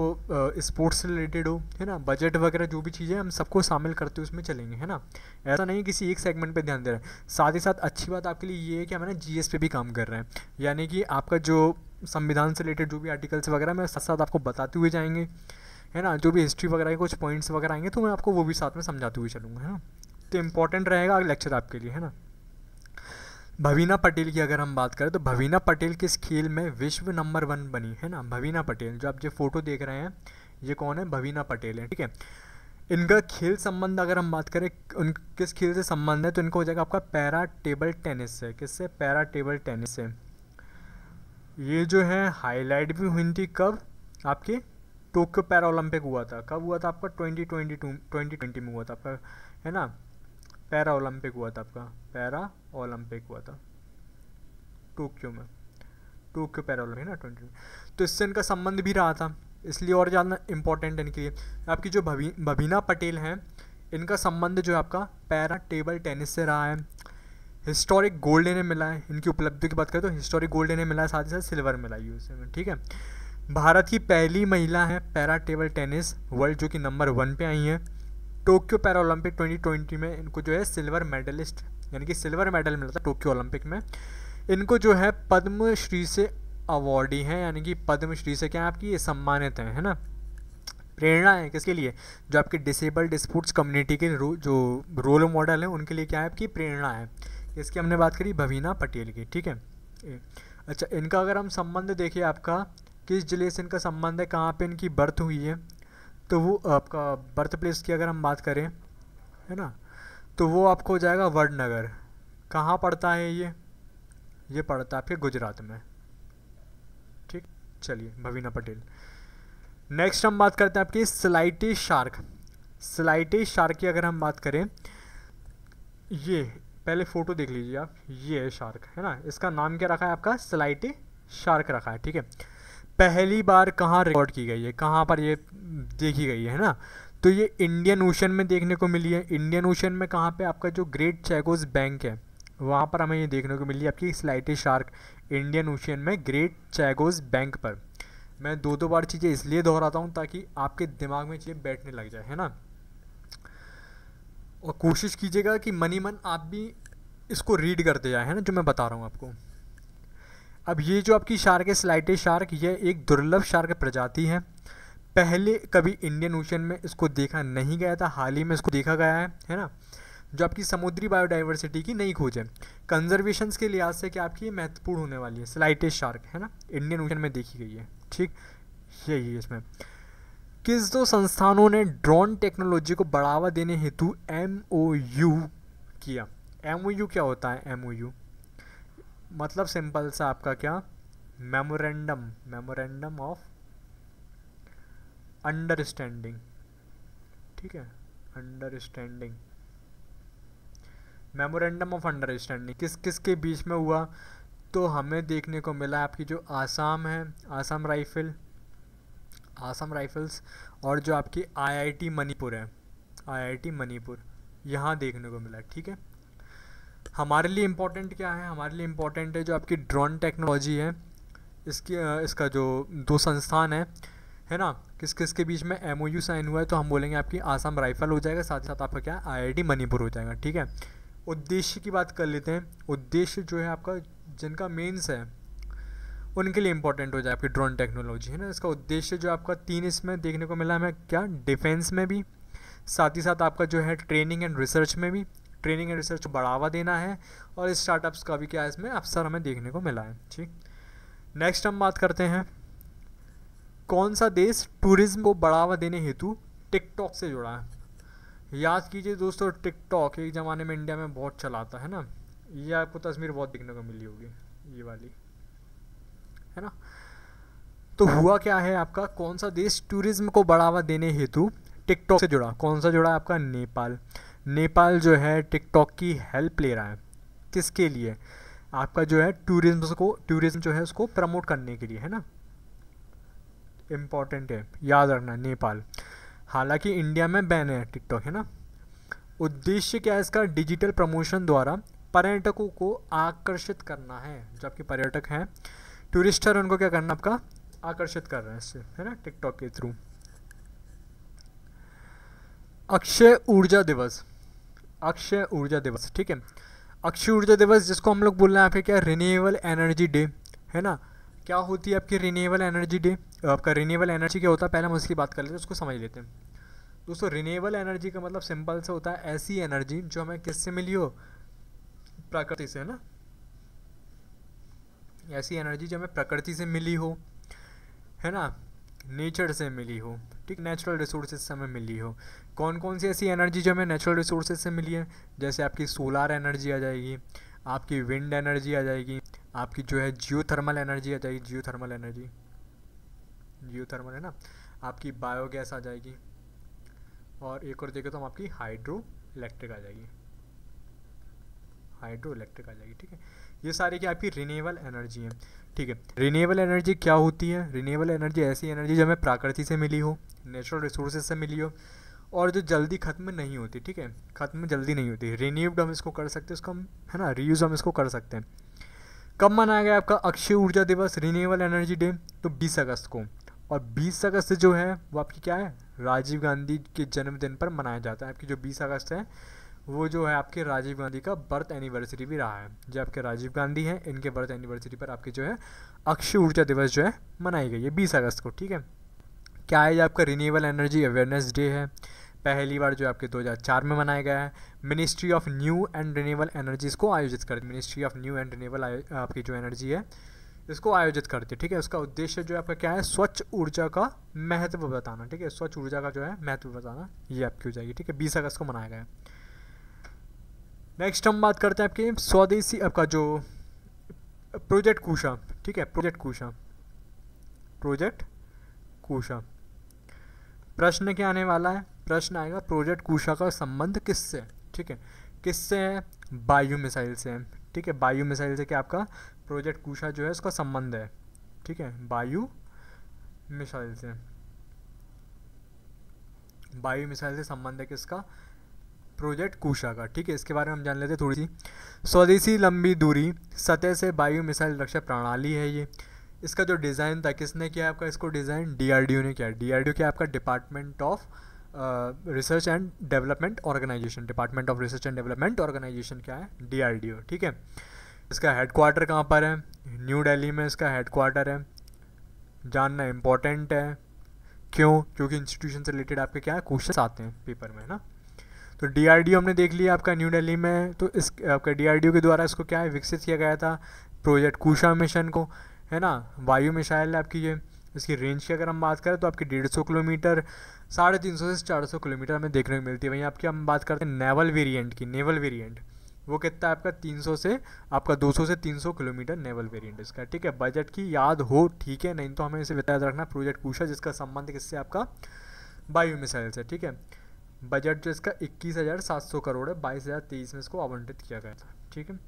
स्पोर्ट्स से रिलेटेड हो, है ना, बजट वगैरह जो भी चीज़ें हम सबको शामिल करते हुए उसमें चलेंगे, है ना। ऐसा नहीं किसी एक सेगमेंट पे ध्यान दे रहे हैं। साथ ही साथ अच्छी बात आपके लिए ये है कि हम ना जीएस पे भी काम कर रहे हैं, यानी कि आपका जो संविधान से रिलेटेड जो भी आर्टिकल्स वगैरह मैं साथ साथ आपको बताते हुए जाएंगे, है ना। जो भी हिस्ट्री वगैरह के कुछ पॉइंट्स वगैरह आएंगे तो मैं आपको वो भी साथ में समझाते हुए चलूँगा, है ना। तो इम्पॉर्टेंट रहेगा लेक्चर आपके लिए, है ना। भवीना पटेल की अगर हम बात करें तो भवीना पटेल किस खेल में विश्व नंबर 1 बनी, है ना। भवीना पटेल, जो आप जो फोटो देख रहे हैं ये कौन है? भवीना पटेल है, ठीक है। इनका खेल संबंध अगर हम बात करें उन किस खेल से संबंध है तो इनको हो जाएगा आपका पैरा टेबल टेनिस से। किससे? पैरा टेबल टेनिस से। ये जो है हाईलाइट भी हुई थी कब? आपके टोक्यो पैरा ओलंपिक हुआ था। कब हुआ था आपका? 2020 में हुआ था आपका, है ना। पैरा ओलंपिक हुआ था आपका, पैरा ओलंपिक हुआ था टोक्यो में, टोक्यो पैरा ओलंपिक, है ना, 20। तो इससे इनका संबंध भी रहा था, इसलिए और ज़्यादा इंपॉर्टेंट है इनके लिए। आपकी जो भवीना पटेल हैं, इनका संबंध जो है आपका पैरा टेबल टेनिस से रहा है। हिस्टोरिक गोल्ड इन्हें मिला है, इनकी उपलब्धि की बात करें तो हिस्टोरिक गोल्ड इन्हें मिला है, साथ ही साथ सिल्वर मिला है यूएसए, ठीक है। भारत की पहली महिला है पैरा टेबल टेनिस वर्ल्ड जो कि नंबर 1 पे आई हैं। टोक्यो पैरा ओलंपिक 2020 में इनको जो है सिल्वर मेडलिस्ट यानी कि सिल्वर मेडल मिला था टोक्यो ओलंपिक में। इनको जो है पद्मश्री से अवॉर्डी हैं, यानी कि पद्मश्री से क्या आपकी ये सम्मानित है ना। प्रेरणा है किसके लिए? जो आपके डिसेबल्ड स्पोर्ट्स कम्युनिटी के जो रोल मॉडल हैं उनके लिए क्या है आपकी प्रेरणा है। इसकी हमने बात करी भवीना पटेल की, ठीक है। अच्छा, इनका अगर हम संबंध देखिए आपका, किस जिले से इनका संबंध है, कहाँ पे इनकी बर्थ हुई है, तो वो आपका बर्थ प्लेस की अगर हम बात करें, है ना, तो वो आपको हो जाएगा वडनगर। कहाँ पड़ता है ये पड़ता है आपके गुजरात में, ठीक। चलिए, भवीना पटेल। नेक्स्ट हम बात करते हैं आपकी स्लाइटी शार्क। स्लाइटी शार्क की अगर हम बात करें, ये पहले फ़ोटो देख लीजिए आप, ये है शार्क, है ना। इसका नाम क्या रखा है आपका, स्लाइटी शार्क रखा है, ठीक है। पहली बार कहाँ रिकॉर्ड की गई है, कहाँ पर ये देखी गई है ना, तो ये इंडियन ओशन में देखने को मिली है। इंडियन ओशन में कहाँ पे, आपका जो ग्रेट चैगोस बैंक है वहाँ पर हमें ये देखने को मिली है आपकी स्लाइटी शार्क, इंडियन ओशन में ग्रेट चैगोस बैंक पर। मैं दो बार चीज़ें इसलिए दोहराता हूँ ताकि आपके दिमाग में चीज़ें बैठने लग जाए, है ना। और कोशिश कीजिएगा कि मनी मन आप भी इसको रीड करते जाए, है ना, जो मैं बता रहा हूँ आपको। अब ये जो आपकी शार्क है स्लाइटी शार्क, ये एक दुर्लभ शार्क प्रजाति है। पहले कभी इंडियन ओशन में इसको देखा नहीं गया था, हाल ही में इसको देखा गया है ना। जो आपकी समुद्री बायोडाइवर्सिटी की नई खोज है, कंजर्वेशन के लिहाज से क्या आपकी महत्वपूर्ण होने वाली है स्लाइटी शार्क, है ना, इंडियन ओशन में देखी गई है, ठीक। यही है इसमें। किस दो संस्थानों ने ड्रोन टेक्नोलॉजी को बढ़ावा देने हेतु MOU किया। MOU क्या होता है, MOU मतलब सिंपल सा आपका क्या, मेमोरेंडम ऑफ अंडरस्टैंडिंग, ठीक है, अंडरस्टैंडिंग, मेमोरेंडम ऑफ अंडरस्टैंडिंग किस किस के बीच में हुआ, तो हमें देखने को मिला आपकी जो आसाम है, आसाम राइफल्स, और जो आपकी IIT मणिपुर है, IIT मणिपुर, यहाँ देखने को मिला, ठीक है। हमारे लिए इम्पोर्टेंट क्या है, हमारे लिए इम्पोर्टेंट है जो आपकी ड्रोन टेक्नोलॉजी है, इसका जो दो संस्थान है ना, किस किस के बीच में MOU साइन हुआ है, तो हम बोलेंगे आपकी आसाम राइफल हो जाएगा, साथ ही साथ आपका क्या IIT मणिपुर हो जाएगा, ठीक है। उद्देश्य की बात कर लेते हैं। उद्देश्य जो है आपका, जिनका मेंस है उनके लिए इंपॉर्टेंट हो जाए आपकी ड्रोन टेक्नोलॉजी, है ना। इसका उद्देश्य जो आपका 3 इसमें देखने को मिला हमें, क्या, डिफेंस में भी, साथ ही साथ आपका जो है ट्रेनिंग एंड रिसर्च में भी, ट्रेनिंग एंड रिसर्च को बढ़ावा देना है, और स्टार्टअप्स का भी क्या इसमें अवसर हमें देखने को मिला है, ठीक। नेक्स्ट हम बात करते हैं, कौन सा देश टूरिज्म को बढ़ावा देने हेतु टिकटॉक से जुड़ा है। याद कीजिए दोस्तों, टिकटॉक एक ज़माने में इंडिया में बहुत चलाता है ना, ये आपको तस्वीर बहुत दिखने को मिली होगी, ये वाली, है ना। तो हुआ क्या है आपका, कौन सा देश टूरिज्म को बढ़ावा देने हेतु टिकटॉक से जुड़ा, कौन सा जुड़ा है आपका, नेपाल। नेपाल जो है टिकटॉक की हेल्प ले रहा है, किसके लिए, आपका जो है टूरिज्म जो है उसको प्रमोट करने के लिए, है ना, इम्पॉर्टेंट है, याद रखना नेपाल। हालांकि इंडिया में बैन है टिकटॉक, है ना। उद्देश्य क्या है इसका, डिजिटल प्रमोशन द्वारा पर्यटकों को आकर्षित करना है। जो आपके पर्यटक हैं, टूरिस्ट है, उनको क्या करना, आपका आकर्षित कर रहे हैं इससे, है ना, टिकटॉक के थ्रू। अक्षय ऊर्जा दिवस, ठीक है। अक्षय ऊर्जा दिवस जिसको हम लोग बोल रहे हैं आपके क्या, रिन्यूएबल एनर्जी डे, है ना। क्या होती है आपकी रिन्यूएबल एनर्जी डे, आपका रिन्यूएबल एनर्जी क्या होता है, पहले हम उसकी बात कर लेते हैं, उसको समझ लेते हैं दोस्तों। रिन्यूएबल एनर्जी का मतलब सिंपल से होता है ऐसी एनर्जी जो हमें किससे मिली हो, प्रकृति से, है ना, ऐसी एनर्जी जो हमें प्रकृति से मिली हो, है ना, नेचर से मिली हो, ठीक, नेचुरल रिसोर्सेज से हमें मिली हो। कौन कौन सी ऐसी एनर्जी जो हमें नेचुरल रिसोर्सेज से मिली है, जैसे आपकी सोलार एनर्जी आ जाएगी, आपकी विंड एनर्जी आ जाएगी, आपकी जो है जियोथर्मल एनर्जी आ जाएगी, जियोथर्मल है ना, आपकी बायोगैस आ जाएगी, और एक और देखें तो हम आपकी हाइड्रो इलेक्ट्रिक आ जाएगी, ठीक है। ये सारी क्या आपकी रिन्यूएबल एनर्जी है, ठीक है। रिन्यूएबल एनर्जी क्या होती है, रिन्यूएबल एनर्जी ऐसी एनर्जी जो हमें प्रकृति से मिली हो, नेचुरल रिसोर्सेज से मिली हो, और जो जल्दी ख़त्म नहीं होती, ठीक है, ख़त्म जल्दी नहीं होती, रिन्यूड हम इसको कर सकते हैं, इसको हम, है ना, रीयूज़ हम इसको कर सकते हैं। कब मनाया गया आपका अक्षय ऊर्जा दिवस, रिन्यूएबल एनर्जी डे, तो 20 अगस्त को। और 20 अगस्त जो है वो आपकी क्या है, राजीव गांधी के जन्मदिन पर मनाया जाता है। आपकी जो 20 अगस्त है वो जो है आपके राजीव गांधी का बर्थ एनिवर्सरी भी रहा है। जो आपके राजीव गांधी हैं, इनके बर्थ एनिवर्सरी पर आपकी जो है अक्षय ऊर्जा दिवस जो है मनाई गई है 20 अगस्त को, ठीक है। क्या है, आपका रिन्यूएबल एनर्जी अवेयरनेस डे है। पहली बार जो आपके 2004 में बनाया गया है। Ministry of new and renewable energies को आयोजित करती, ministry of new and renewable आपकी जो एनर्जी है इसको आयोजित करती है, ठीक है। उसका उद्देश्य जो आपका क्या है, स्वच्छ ऊर्जा का महत्व बताना, ठीक है, स्वच्छ ऊर्जा का जो है महत्व बताना, ये आपकी हो जाएगी, ठीक है। 20 अगस्त को मनाया गया है। नेक्स्ट हम बात करते हैं आपके स्वदेशी आपका जो प्रोजेक्ट कुशा, ठीक है, प्रोजेक्ट कुशा, प्रोजेक्ट कुशा। प्रश्न क्या आने वाला है, प्रश्न आएगा प्रोजेक्ट कुशा का संबंध किससे, ठीक है, किससे है, वायु मिसाइल से है, ठीक है। वायु मिसाइल से क्या आपका प्रोजेक्ट कुशा जो है उसका संबंध है, ठीक है, वायु मिसाइल से, वायु मिसाइल से संबंध है किसका, प्रोजेक्ट कुशा का, ठीक है। इसके बारे में हम जान लेते हैं थोड़ी सी। स्वदेशी लंबी दूरी सतह से वायु मिसाइल रक्षा प्रणाली है ये। इसका जो डिज़ाइन था किसने किया आपका, इसको डिज़ाइन डीआरडीओ ने किया। डीआरडीओ क्या आपका department of research and development organisation, department of research and development organisation क्या है, डीआरडीओ, ठीक है। इसका हेडक्वार्टर कहाँ पर है, न्यू दिल्ली में इसका हेडक्वार्टर है। जानना इम्पोर्टेंट है, क्यों, क्योंकि इंस्टीट्यूशन से रिलेटेड आपके क्या है क्वेश्चन आते हैं पेपर में, है ना। तो डीआरडीओ हमने देख लिया आपका न्यू दिल्ली में, तो इस आपका डीआरडीओ के द्वारा इसको क्या है विकसित किया गया था, प्रोजेक्ट कुशा मिशन को, है ना। वायु मिसाइल है आपकी ये, इसकी रेंज की अगर हम बात करें तो आपकी 150 किलोमीटर, 350 से 400 किलोमीटर हमें देखने को मिलती है। वहीं आपकी हम बात करते हैं नेवल वेरिएंट की, नेवल वेरिएंट वो कितना है आपका 300 से आपका 200 से 300 किलोमीटर नेवल वेरिएंट इसका, ठीक है। बजट की याद हो, ठीक है, नहीं तो हमें इसे याद रखना, प्रोजेक्ट कुशा जिसका संबंध किससे आपका वायु मिसाइल से, ठीक है। बजट जो इसका 21,700 करोड़ है, 22,023 में इसको आवंटित किया गया था, ठीक है,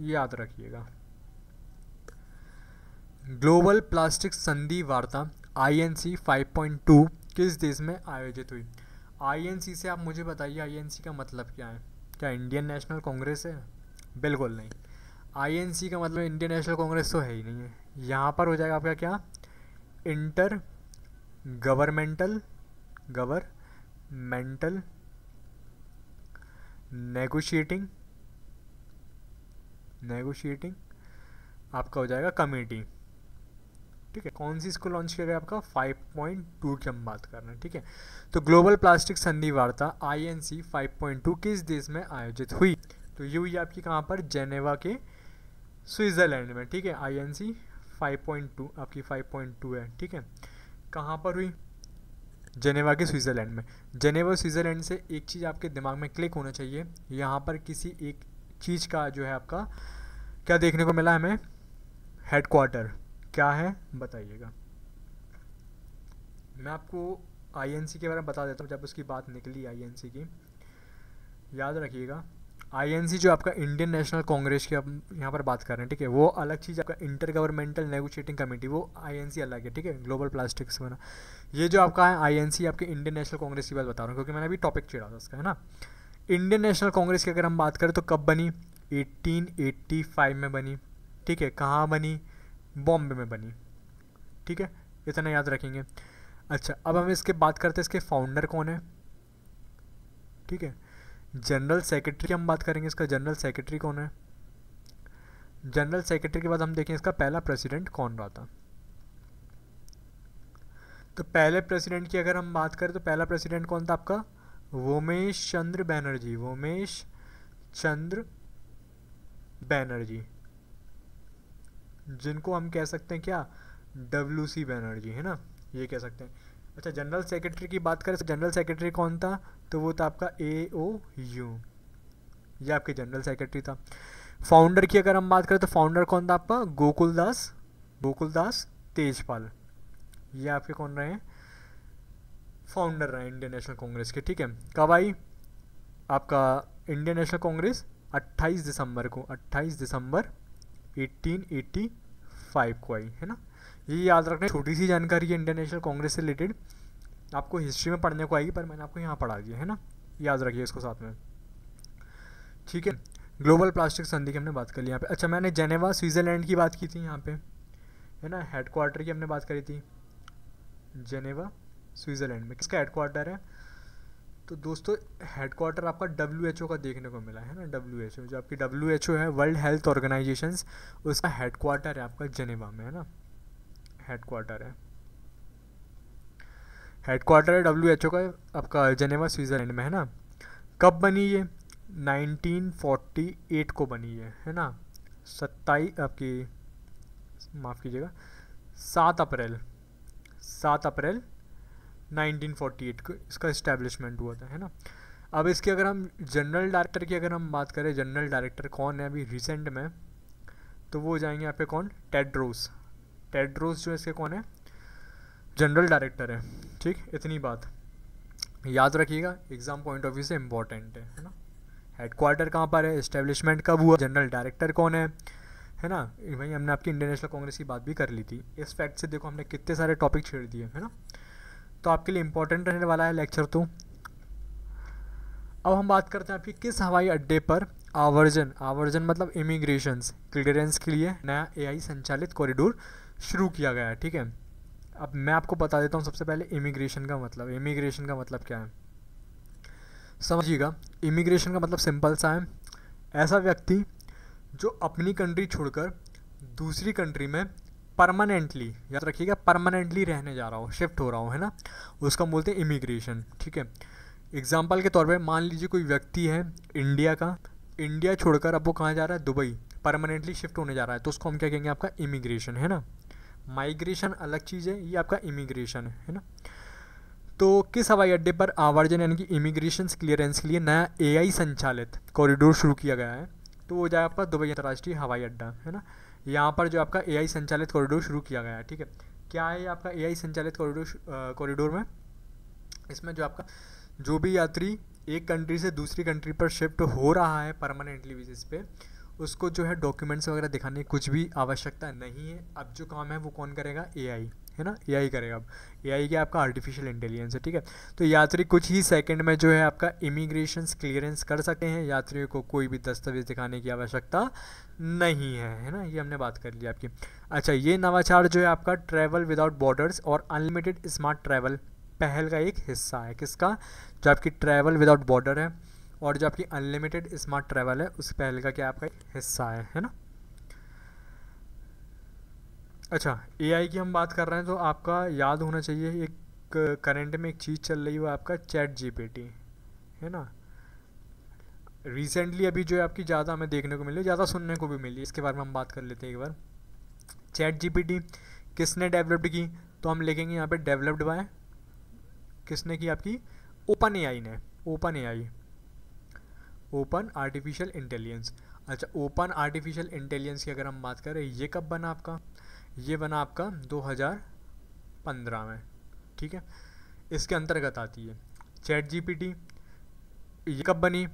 याद रखिएगा। ग्लोबल प्लास्टिक संधि वार्ता INC 5.2 किस देश में आयोजित हुई। INC से आप मुझे बताइए INC का मतलब क्या है, क्या इंडियन नेशनल कांग्रेस है, बिल्कुल नहीं। INC का मतलब इंडियन नेशनल कांग्रेस तो है ही नहीं है। यहाँ पर हो जाएगा आपका क्या, इंटर गवर्नमेंटल नेगोशिएटिंग आपका हो जाएगा कमेटी, ठीक है। कौन सी इसको लॉन्च किया गया आपका 5.2 की हम बात कर रहे हैं, ठीक है। तो ग्लोबल प्लास्टिक संधि वार्ता INC 5.2 किस देश में आयोजित हुई, तो ये हुई आपकी कहाँ पर, जेनेवा के स्विट्ज़रलैंड में, ठीक है। INC 5.2 आपकी 5.2 है, ठीक है। कहाँ पर हुई, जेनेवा के स्विट्ज़रलैंड में। जेनेवा स्विट्ज़रलैंड से एक चीज़ आपके दिमाग में क्लिक होना चाहिए, यहाँ पर किसी एक चीज़ का जो है आपका क्या देखने को मिला हमें, हेडक्वार्टर क्या है बताइएगा। मैं आपको INC के बारे में बता देता हूँ जब उसकी बात निकली INC की, याद रखिएगा। INC जो आपका इंडियन नेशनल कांग्रेस की हम यहाँ पर बात कर रहे हैं, ठीक है, वो अलग चीज़ आपका इंटर गवर्नमेंटल नेगोशिएटिंग कमेटी, वो INC अलग है, ठीक है, ग्लोबल प्लास्टिक से बना। ये जो आपका है INC आपके इंडियन नेशनल कांग्रेस की बात बता रहा हूँ क्योंकि मैंने अभी टॉपिक छेड़ा था उसका, है ना। इंडियन नेशनल कांग्रेस की अगर हम बात करें तो कब बनी, 1885 में बनी, ठीक है। कहाँ बनी, बॉम्बे में बनी, ठीक है, इतना याद रखेंगे। अच्छा, अब हम इसके बात करते हैं इसके फाउंडर कौन है, ठीक है। जनरल सेक्रेटरी की हम बात करेंगे, इसका जनरल सेक्रेटरी कौन है। जनरल सेक्रेटरी के बाद हम देखें इसका पहला प्रेसिडेंट कौन रहा था। तो पहले प्रेसिडेंट की अगर हम बात करें तो पहला प्रेसिडेंट कौन था आपका, वोमेश चंद्र बैनर्जी, वोमेश चंद्र बैनर्जी, जिनको हम कह सकते हैं क्या, WC बैनर्जी, है ना, ये कह सकते हैं। अच्छा, जनरल सेक्रेटरी की बात करें तो जनरल सेक्रेटरी कौन था, तो वो था आपका AOU, ये आपके जनरल सेक्रेटरी था। फाउंडर की अगर हम बात करें तो फाउंडर कौन था आपका, गोकुलदास तेजपाल, ये आपके कौन रहे हैं, फाउंडर रहे इंडियन नेशनल कांग्रेस के, ठीक है। कब आई आपका इंडियन नेशनल कांग्रेस, 28 दिसंबर को, 28 दिसंबर 1885 को आई, है ना। ये याद रखना, छोटी सी जानकारी है इंडियन नेशनल कांग्रेस से रिलेटेड, आपको हिस्ट्री में पढ़ने को आएगी पर मैंने आपको यहाँ पढ़ा दिया, है ना, याद रखिए इसको साथ में, ठीक है। ग्लोबल प्लास्टिक संधि की हमने बात कर ली यहाँ पे। अच्छा, मैंने जेनेवा स्विट्ज़रलैंड की बात की थी यहाँ पे, है ना, हेडक्वार्टर की हमने बात करी थी, जेनेवा स्विट्ज़रलैंड में किसका हेडक्वार्टर है, तो दोस्तों हेडक्वार्टर आपका WHO का देखने को मिला है ना, WHO जो आपकी WHO है, वर्ल्ड हेल्थ ऑर्गेनाइजेशन, उसका हेडक्वार्टर है आपका जेनेवा में, है ना, हेडक्वार्टर है। हेडक्वार्टर है WHO का आपका जेनेवा स्विट्ज़रलैंड में, है ना। कब बनी ये? 1948 को बनी है ना। 27 आपकी, माफ़ कीजिएगा, 7 अप्रैल 1948 को इसका इस्टेब्लिशमेंट हुआ था, है ना। अब इसके अगर हम जनरल डायरेक्टर की अगर हम बात करें, जनरल डायरेक्टर कौन है अभी रिसेंट में, तो वो हो जाएंगे यहाँ पे कौन? टेड्रोस जो इसके कौन है? जनरल डायरेक्टर है। ठीक, इतनी बात याद रखिएगा, एग्जाम पॉइंट ऑफ व्यू से इम्पॉर्टेंट है ना। हेडक्वार्टर कहाँ पर है, इस्टेब्लिशमेंट कब हुआ, जनरल डायरेक्टर कौन है ना। भाई हमने आपकी इंडियन नेशनल कांग्रेस की बात भी कर ली थी। इस फैक्ट से देखो हमने कितने सारे टॉपिक छेड़ दिए, है ना। तो आपके लिए इम्पोर्टेंट रहने वाला है लेक्चर। तो अब हम बात करते हैं आपकी किस हवाई अड्डे पर आवर्जन मतलब इमिग्रेशन क्लियरेंस के लिए नया AI संचालित कॉरिडोर शुरू किया गया है। ठीक है, अब मैं आपको बता देता हूँ सबसे पहले इमिग्रेशन का मतलब क्या है, समझिएगा। इमिग्रेशन का मतलब सिंपल सा है, ऐसा व्यक्ति जो अपनी कंट्री छोड़कर दूसरी कंट्री में परमानेंटली, याद रखिएगा, परमानेंटली रहने जा रहा हो, शिफ्ट हो रहा हो, है ना, उसका बोलते हैं इमिग्रेशन। ठीक है, एग्जाम्पल के तौर पे मान लीजिए कोई व्यक्ति है इंडिया छोड़कर अब वो कहाँ जा रहा है? दुबई, परमानेंटली शिफ्ट होने जा रहा है, तो उसको हम क्या कहेंगे? आपका इमिग्रेशन, है ना। माइग्रेशन अलग चीज़ है, ये आपका इमिग्रेशन है ना। तो किस हवाई अड्डे पर आवर्जन यानी कि इमिग्रेशन क्लियरेंस के लिए नया AI संचालित कॉरिडोर शुरू किया गया है? तो वो जाए आपका दुबई अंतर्राष्ट्रीय हवाई अड्डा, है ना। यहाँ पर जो आपका AI संचालित कॉरिडोर शुरू किया गया है। ठीक है, क्या है आपका AI संचालित कॉरिडोर में? इसमें जो आपका जो भी यात्री एक कंट्री से दूसरी कंट्री पर शिफ्ट हो रहा है परमानेंटली बेसिस पे, उसको जो है डॉक्यूमेंट्स वगैरह दिखाने की कुछ भी आवश्यकता नहीं है। अब जो काम है वो कौन करेगा? AI, है ना, AI करेगा। अब AI क्या? आपका आर्टिफिशियल इंटेलिजेंस है। ठीक है, तो यात्री कुछ ही सेकंड में जो है आपका इमिग्रेशन क्लियरेंस कर सकते हैं, यात्रियों को कोई भी दस्तावेज दिखाने की आवश्यकता नहीं है ना। ये हमने बात कर ली आपकी। अच्छा, ये नवाचार जो है आपका ट्रैवल विदाउट बॉर्डर्स और अनलिमिटेड स्मार्ट ट्रैवल पहल का एक हिस्सा है। किसका? जो आपकी ट्रैवल विदाउट बॉर्डर है और जो आपकी अनलिमिटेड स्मार्ट ट्रैवल है, उस पहल का क्या आपका हिस्सा है ना। अच्छा, AI की हम बात कर रहे हैं तो आपका याद होना चाहिए, एक करंट में एक चीज़ चल रही है, आपका ChatGPT, है ना। रिसेंटली अभी जो है आपकी ज़्यादा हमें देखने को मिली, ज़्यादा सुनने को भी मिली, इसके बारे में हम बात कर लेते हैं एक बार। ChatGPT किसने डेवलप्ड की? तो हम लिखेंगे यहाँ पे डेवलप्ड बाय, किसने की? आपकी OpenAI ने, ओपन आर्टिफिशियल इंटेलिजेंस। अच्छा, ओपन आर्टिफिशियल इंटेलिजेंस की अगर हम बात करें, ये कब बना आपका? ये बना आपका 2015 में। ठीक है, इसके अंतर्गत आती है ChatGPT। ये कब बनी?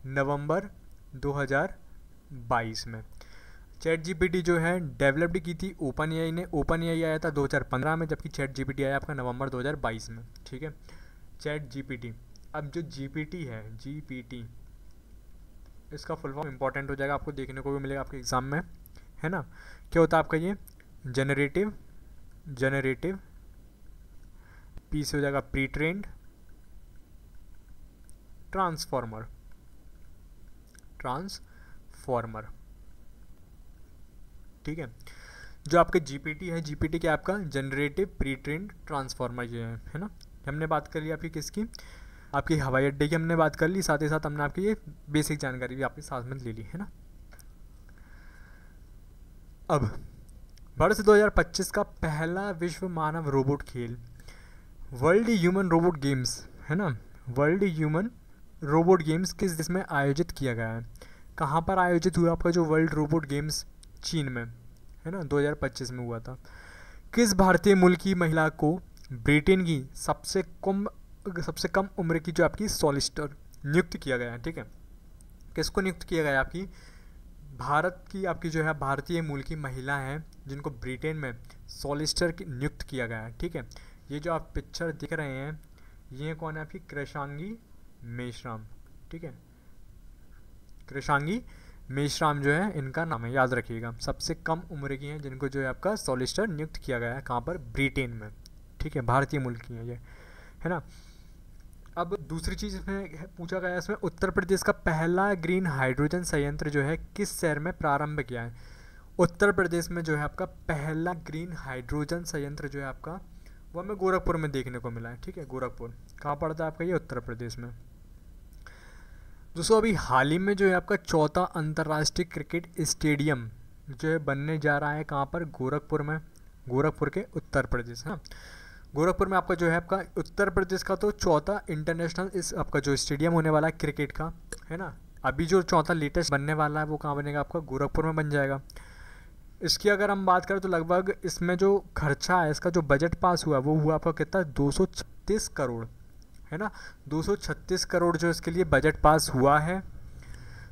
नवंबर 2022 में। ChatGPT जो है डेवलप्ड की थी OpenAI ने। OpenAI आया था 2015 में, जबकि ChatGPT आया आपका नवंबर 2022 में। ठीक है, ChatGPT। अब जो GPT है, GPT इसका फुल फॉर्म इंपॉर्टेंट हो जाएगा, आपको देखने को भी मिलेगा आपके एग्जाम में, है ना। क्या होता है आपका? ये जनरेटिव पी से हो जाएगा प्री ट्रेंड ट्रांसफॉर्मर। ठीक है, जो आपका GPT है, GPT क्या आपका? जनरेटिव प्री ट्रेंड ट्रांसफॉर्मर ये है ना। हमने बात कर ली आपकी किसकी? आपकी हवाई अड्डे की हमने बात कर ली, साथ ही साथ हमने आपकी ये बेसिक जानकारी भी आपके साथ में ले ली, है ना। अब वर्ष 2025 का पहला विश्व मानव रोबोट खेल वर्ल्ड ह्यूमन रोबोट गेम्स, है ना, वर्ल्ड ह्यूमन रोबोट गेम्स किस देश में आयोजित किया गया है? कहाँ पर आयोजित हुआ आपका जो वर्ल्ड रोबोट गेम्स? चीन में, है ना, 2025 में हुआ था। किस भारतीय मूल की महिला को ब्रिटेन की सबसे कम उम्र की जो आपकी सॉलिसिटर नियुक्त किया गया है? ठीक है, किसको नियुक्त किया गया? आपकी भारत की, आपकी जो है भारतीय मूल की महिला हैं जिनको ब्रिटेन में सॉलिसिटर नियुक्त किया गया है। ठीक है, ये जो आप पिक्चर दिख रहे हैं, ये कौन है? आपकी कृषांगी मेश्राम। ठीक है, कृषांगी मेश्राम जो है इनका नाम है, याद रखिएगा। सबसे कम उम्र की हैं जिनको जो है आपका सॉलिसिटर नियुक्त किया गया है, कहाँ पर? ब्रिटेन में। ठीक है, भारतीय मूल की हैं ये, है ना। अब दूसरी चीज़ में पूछा गया इसमें, उत्तर प्रदेश का पहला ग्रीन हाइड्रोजन संयंत्र जो है किस शहर में प्रारंभ किया है? उत्तर प्रदेश में जो है आपका पहला ग्रीन हाइड्रोजन संयंत्र जो है आपका, वो हमें गोरखपुर में देखने को मिला है। ठीक है, गोरखपुर कहाँ पड़ता है आपका, ये उत्तर प्रदेश में। दोस्तों अभी हाल ही में जो है आपका चौथा अंतर्राष्ट्रीय क्रिकेट स्टेडियम जो है बनने जा रहा है, कहाँ पर, गोरखपुर में, गोरखपुर के उत्तर प्रदेश है ना। गोरखपुर में आपका जो है आपका उत्तर प्रदेश का तो चौथा इंटरनेशनल इस आपका जो स्टेडियम होने वाला है क्रिकेट का, है ना। अभी जो चौथा लेटेस्ट बनने वाला है वो कहाँ बनेगा, आपका गोरखपुर में बन जाएगा। इसकी अगर हम बात करें तो लगभग इसमें जो खर्चा है, इसका जो बजट पास हुआ वो हुआ आपका कितना, 236 करोड़, है ना। 236 करोड़ जो इसके लिए बजट पास हुआ है।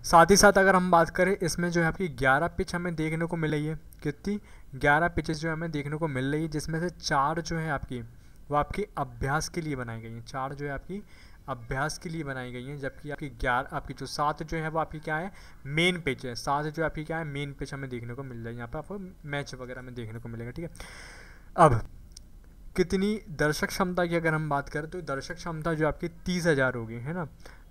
साथ ही साथ अगर हम बात करें इसमें जो है आपकी 11 पिच हमें देखने को मिल रही है। कितनी, 11 पिचेस जो हमें देखने को मिल रही है, जिसमें से 4 जो है आपकी वो आपकी अभ्यास के लिए बनाई गई हैं। 4 जो है आपकी अभ्यास के लिए बनाई गई हैं, जबकि आपकी 11 आपकी जो 7 जो है वो आपकी क्या है, मेन पिच है। 7 जो आपकी क्या है, मेन पिच हमें देखने को मिल रही है। यहाँ पर आपको मैच वगैरह में देखने को मिलेगा। ठीक है, अब कितनी दर्शक क्षमता की अगर हम बात करें तो दर्शक क्षमता जो आपकी 30,000 होगी, है ना।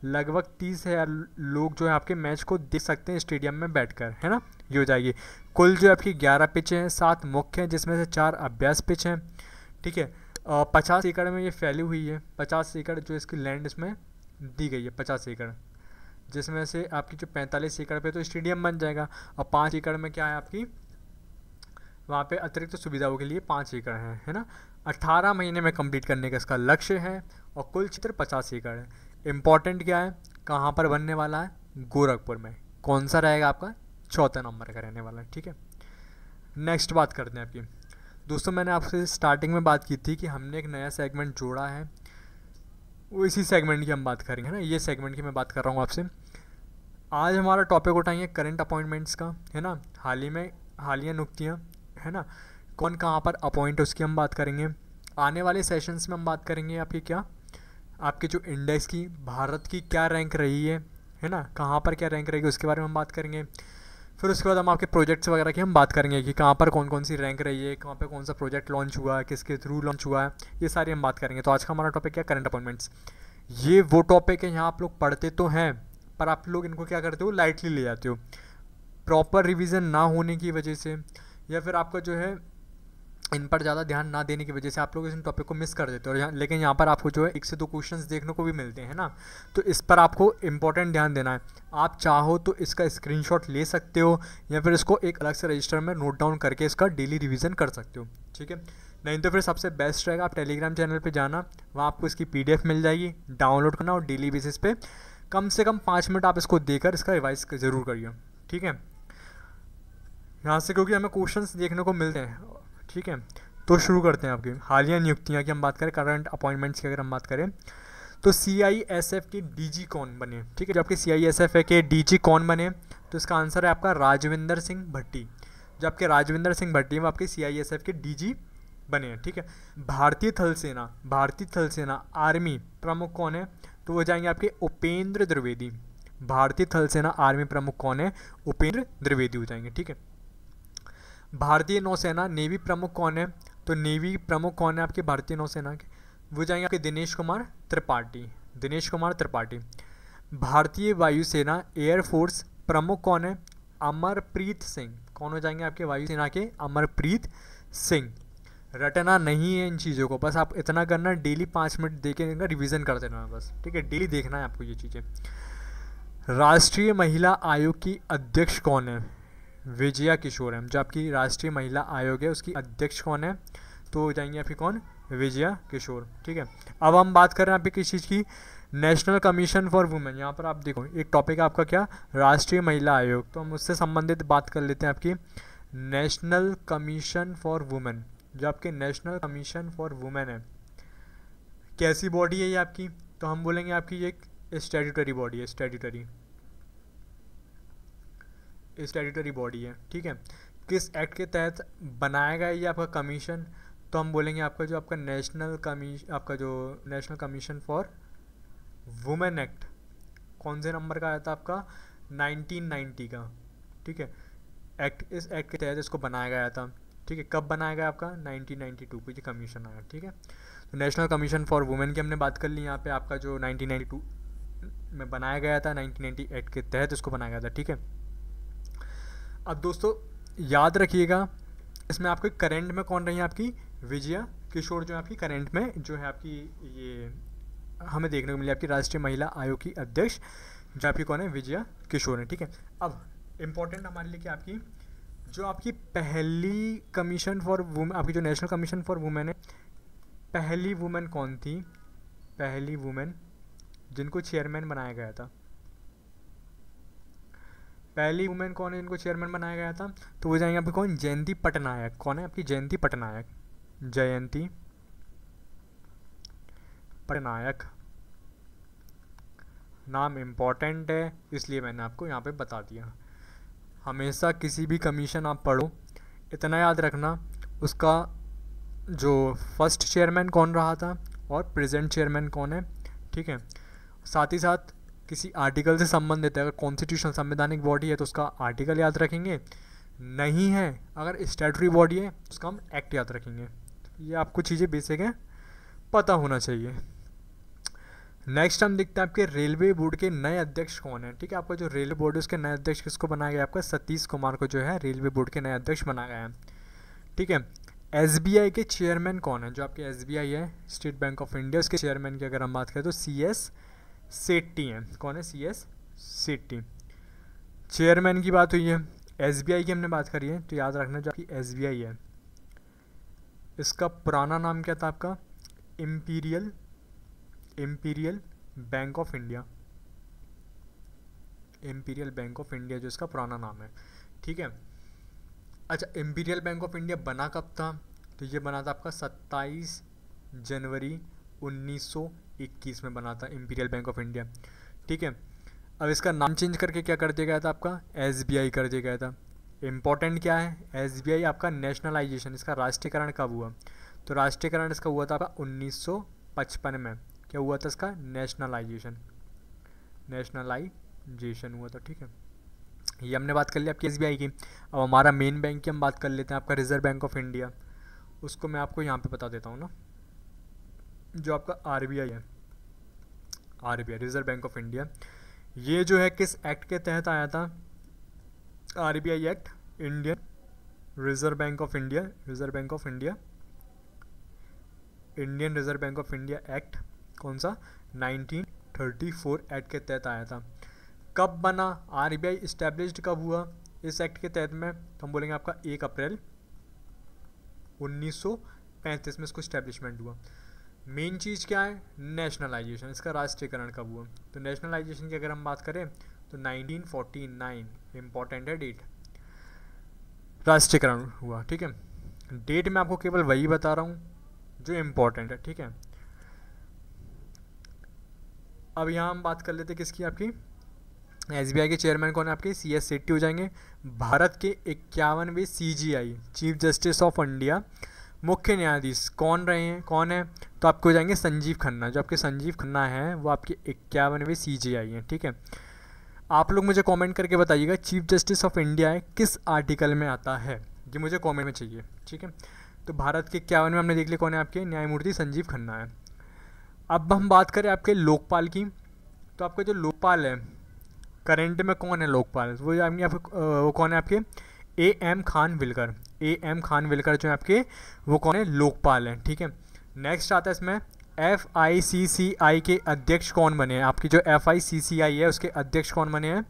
लगभग 30,000 लोग जो है आपके मैच को देख सकते हैं स्टेडियम में बैठकर, है ना। ये हो जाएगी। कुल जो आपकी 11 पिच हैं, 7 मुख्य हैं, जिसमें से 4 अभ्यास पिच हैं। ठीक है, 50 एकड़ में ये फैली हुई है। 50 एकड़ जो इसकी लैंड इसमें दी गई है, 50 एकड़, जिसमें से आपकी जो 45 एकड़ पे तो स्टेडियम बन जाएगा, और 5 एकड़ में क्या है आपकी, वहाँ पे अतिरिक्त सुविधाओं के लिए 5 एकड़ है ना। 18 महीने में कंप्लीट करने का इसका लक्ष्य है, और कुल क्षेत्र 50 एकड़ है। इम्पॉर्टेंट क्या है, कहाँ पर बनने वाला है, गोरखपुर में। कौन सा रहेगा आपका, चौथा नंबर का रहने वाला है। ठीक है, नेक्स्ट बात करते हैं आपकी। दोस्तों मैंने आपसे स्टार्टिंग में बात की थी कि हमने एक नया सेगमेंट जोड़ा है, वो इसी सेगमेंट की हम बात करेंगे, है ना। ये सेगमेंट की मैं बात कर रहा हूँ आपसे। आज हमारा टॉपिक उठाएंगे करंट अपॉइंटमेंट्स का, है ना। हालिया नियुक्तियाँ, है ना, कौन कहाँ पर अपॉइंट है उसकी हम बात करेंगे। आने वाले सेशंस में हम बात करेंगे आपकी क्या, आपके जो इंडेक्स की, भारत की क्या रैंक रही है ना, कहाँ पर क्या रैंक रहेगी उसके बारे में हम बात करेंगे। फिर उसके बाद हम आपके प्रोजेक्ट्स वगैरह की हम बात करेंगे कि कहाँ पर कौन कौन सी रैंक रही है, कहाँ पर कौन सा प्रोजेक्ट लॉन्च हुआ है, किसके थ्रू लॉन्च हुआ है, ये सारी हम बात करेंगे। तो आज का हमारा टॉपिक क्या, करंट अपॉइंटमेंट्स। ये वो टॉपिक है यहाँ आप लोग पढ़ते तो हैं, पर आप लोग इनको क्या करते हो, लाइटली ले जाते हो। प्रॉपर रिविज़न ना होने की वजह से, या फिर आपका जो है इन पर ज़्यादा ध्यान ना देने की वजह से आप लोग इस टॉपिक को मिस कर देते हो। लेकिन यहाँ पर आपको जो है 1 से 2 क्वेश्चंस देखने को भी मिलते हैं ना, तो इस पर आपको इम्पोर्टेंट ध्यान देना है। आप चाहो तो इसका स्क्रीनशॉट ले सकते हो, या फिर इसको एक अलग से रजिस्टर में नोट डाउन करके इसका डेली रिवीजन कर सकते हो। ठीक है, नहीं तो फिर सबसे बेस्ट रहेगा आप टेलीग्राम चैनल पर जाना, वहाँ आपको इसकी PDF मिल जाएगी, डाउनलोड करना, और डेली बेसिस पे कम से कम 5 मिनट आप इसको देकर इसका रिवाइज ज़रूर करिए। ठीक है, यहाँ से क्योंकि हमें क्वेश्चंस देखने को मिलते हैं। ठीक है, तो शुरू करते हैं आपकी हालिया नियुक्तियाँ की हम बात करें, करंट अपॉइंटमेंट्स की अगर हम बात करें तो CISF के DG कौन बने। ठीक है, जो आपके CISF के DG कौन बने, तो इसका आंसर है आपका राजविंदर सिंह भट्टी। जो आपके राजविंदर सिंह भट्टी वो आपके CISF के DG बने हैं। ठीक है, भारतीय थल सेना आर्मी प्रमुख कौन है, तो वो जाएंगे आपके उपेंद्र द्विवेदी। भारतीय थल सेना आर्मी प्रमुख कौन है, उपेंद्र द्विवेदी हो जाएंगे। ठीक है, भारतीय नौसेना नेवी प्रमुख कौन है, तो नेवी प्रमुख कौन है आपके भारतीय नौसेना के, वो जाएंगे आपके दिनेश कुमार त्रिपाठी। भारतीय वायुसेना एयरफोर्स प्रमुख कौन है, अमरप्रीत सिंह। कौन हो जाएंगे आपके वायुसेना के, अमरप्रीत सिंह। रटना नहीं है इन चीज़ों को, बस आप इतना करना, डेली 5 मिनट दे के इनका रिविज़न करते रहना बस। ठीक है, डेली देखना है आपको ये चीज़ें। राष्ट्रीय महिला आयोग की अध्यक्ष कौन है, विजया किशोर है। जो आपकी राष्ट्रीय महिला आयोग है उसकी अध्यक्ष कौन है, तो हो जाएंगे आपकी कौन, विजया किशोर। ठीक है, अब हम बात कर रहे हैं आपकी किस चीज़ की, नेशनल कमीशन फॉर वुमेन। यहाँ पर आप देखो एक टॉपिक है आपका क्या, राष्ट्रीय महिला आयोग, तो हम उससे संबंधित बात कर लेते हैं आपकी नेशनल कमीशन फॉर वुमेन। जो आपके नेशनल कमीशन फॉर वुमेन है, कैसी बॉडी है ये आपकी, तो हम बोलेंगे आपकी ये एक स्टैट्यूटरी बॉडी है, स्टैट्यूटरी बॉडी है। ठीक है, किस एक्ट के तहत बनाया गया ये आपका कमीशन, तो हम बोलेंगे आपका जो आपका national commission for women act कौन से नंबर का आया था आपका, 1990 का। ठीक है, इस एक्ट के तहत इसको बनाया गया था। ठीक है, कब बनाया गया आपका, 1992 को ये कमीशन आया। ठीक है, तो नेशनल कमीशन फॉर वुमेन की हमने बात कर ली। यहाँ पे आपका जो 1992 में बनाया गया था, 1990 एक्ट के तहत इसको बनाया गया था। ठीक है, अब दोस्तों याद रखिएगा इसमें आपके करंट में कौन रही है आपकी, विजया किशोर जो है आपकी करंट में जो है आपकी ये हमें देखने को मिली आपकी राष्ट्रीय महिला आयोग की अध्यक्ष जो आपकी कौन है, विजया किशोर है। ठीक है, अब इम्पोर्टेंट हमारे लिए क्या आपकी जो आपकी पहली कमीशन फॉर वुमेन, आपकी जो नेशनल कमीशन फॉर वुमेन है, पहली वुमेन कौन थी, पहली वुमेन जिनको चेयरमैन बनाया गया था, पहली वुमेन कौन है जिनको चेयरमैन बनाया गया था, तो वो जाएंगे आपकी कौन, जयंती पटनायक। कौन है आपकी, जयंती पटनायक, जयंती पटनायक। नाम इम्पॉर्टेंट है इसलिए मैंने आपको यहाँ पे बता दिया। हमेशा किसी भी कमीशन आप पढ़ो इतना याद रखना उसका जो फर्स्ट चेयरमैन कौन रहा था और प्रेजेंट चेयरमैन कौन है। ठीक है, साथ ही साथ किसी आर्टिकल से संबंधित है, अगर कॉन्स्टिट्यूशनल संवैधानिक बॉडी है तो उसका आर्टिकल याद रखेंगे, नहीं है अगर स्टैट्यूटरी बॉडी है उसका हम एक्ट याद रखेंगे। ये आपको चीज़ें बेसिक है पता होना चाहिए। नेक्स्ट हम देखते हैं आपके रेलवे बोर्ड के नए अध्यक्ष कौन है। ठीक है, आपका जो रेलवे बोर्ड है उसके नए अध्यक्ष किसको बनाया गया, आपका सतीश कुमार को जो है रेलवे बोर्ड के नए अध्यक्ष बनाया गया है। ठीक है, एसबीआई के चेयरमैन कौन है, जो आपके एसबीआई है स्टेट बैंक ऑफ इंडिया, उसके चेयरमैन की अगर हम बात करें तो सीएस सेट्टी हैं। कौन है, सीएस सेट्टी। चेयरमैन की बात हुई है, एसबीआई की हमने बात करी है, तो याद रखना जो आपकी एसबीआई है इसका पुराना नाम क्या था आपका, imperial bank of India, imperial bank of India जो इसका पुराना नाम है। ठीक है, अच्छा इम्पीरियल बैंक ऑफ इंडिया बना कब था, तो ये बना था आपका 27 जनवरी 1921 में बना था इम्पीरियल बैंक ऑफ इंडिया। ठीक है, अब इसका नाम चेंज करके क्या कर दिया गया था, आपका एसबीआई कर दिया गया था। इम्पॉर्टेंट क्या है, एसबीआई आपका नेशनलाइजेशन, इसका राष्ट्रीयकरण कब हुआ, तो राष्ट्रीयकरण इसका हुआ था आपका 1955 में। क्या हुआ था इसका, नेशनलाइजेशन हुआ था। ठीक है, ये हमने बात कर ली आपकी एसबीआई की। अब हमारा मेन बैंक की हम बात कर लेते हैं, आपका रिजर्व बैंक ऑफ इंडिया, उसको मैं आपको यहाँ पे बता देता हूँ ना, जो आपका आरबीआई है, RBI reserve bank of India, ये जो है किस एक्ट के तहत आया था, RBI act, Indian reserve bank of India, Indian reserve bank of India act, कौन सा, 1934 एक्ट के तहत आया था। कब बना, आरबीआई इस्टेब्लिश्ड कब हुआ इस एक्ट के तहत में, तो हम बोलेंगे आपका 1 अप्रैल 1935 में इसको इस्टेब्लिशमेंट हुआ। मेन चीज़ क्या है, नेशनलाइजेशन, इसका राष्ट्रीयकरण कब हुआ, तो नेशनलाइजेशन की अगर हम बात करें तो 1949, इम्पॉर्टेंट है डेट, राष्ट्रीयकरण हुआ। ठीक है, डेट मैं आपको केवल वही बता रहा हूँ जो इम्पोर्टेंट है। ठीक है, अब यहाँ हम बात कर लेते किसकी, आपकी एसबीआई के चेयरमैन कौन है, आपके सीएस सेट्टी हो जाएंगे। भारत के 51वें CJI chief justice of India मुख्य न्यायाधीश कौन रहे हैं, कौन है, तो आपको हो जाएंगे संजीव खन्ना। जो आपके संजीव खन्ना है वो आपके 51वें सीजीआई हैं। ठीक है, आप लोग मुझे कमेंट करके बताइएगा चीफ जस्टिस ऑफ इंडिया है किस आर्टिकल में आता है, ये मुझे कमेंट में चाहिए। ठीक है, तो भारत के 51 में हमने देख लिया कौन है, आपके न्यायमूर्ति संजीव खन्ना है। अब हम बात करें आपके लोकपाल की, तो आपका जो लोकपाल है करंट में कौन है लोकपाल, वो वो कौन है आपके एएम खान विलकर, एएम खान विलकर जो है आपके वो कौन है, लोकपाल हैं। ठीक है, नेक्स्ट आता है इसमें FICCI के अध्यक्ष कौन बने हैं, आपकी जो FICCI है उसके अध्यक्ष कौन बने हैं,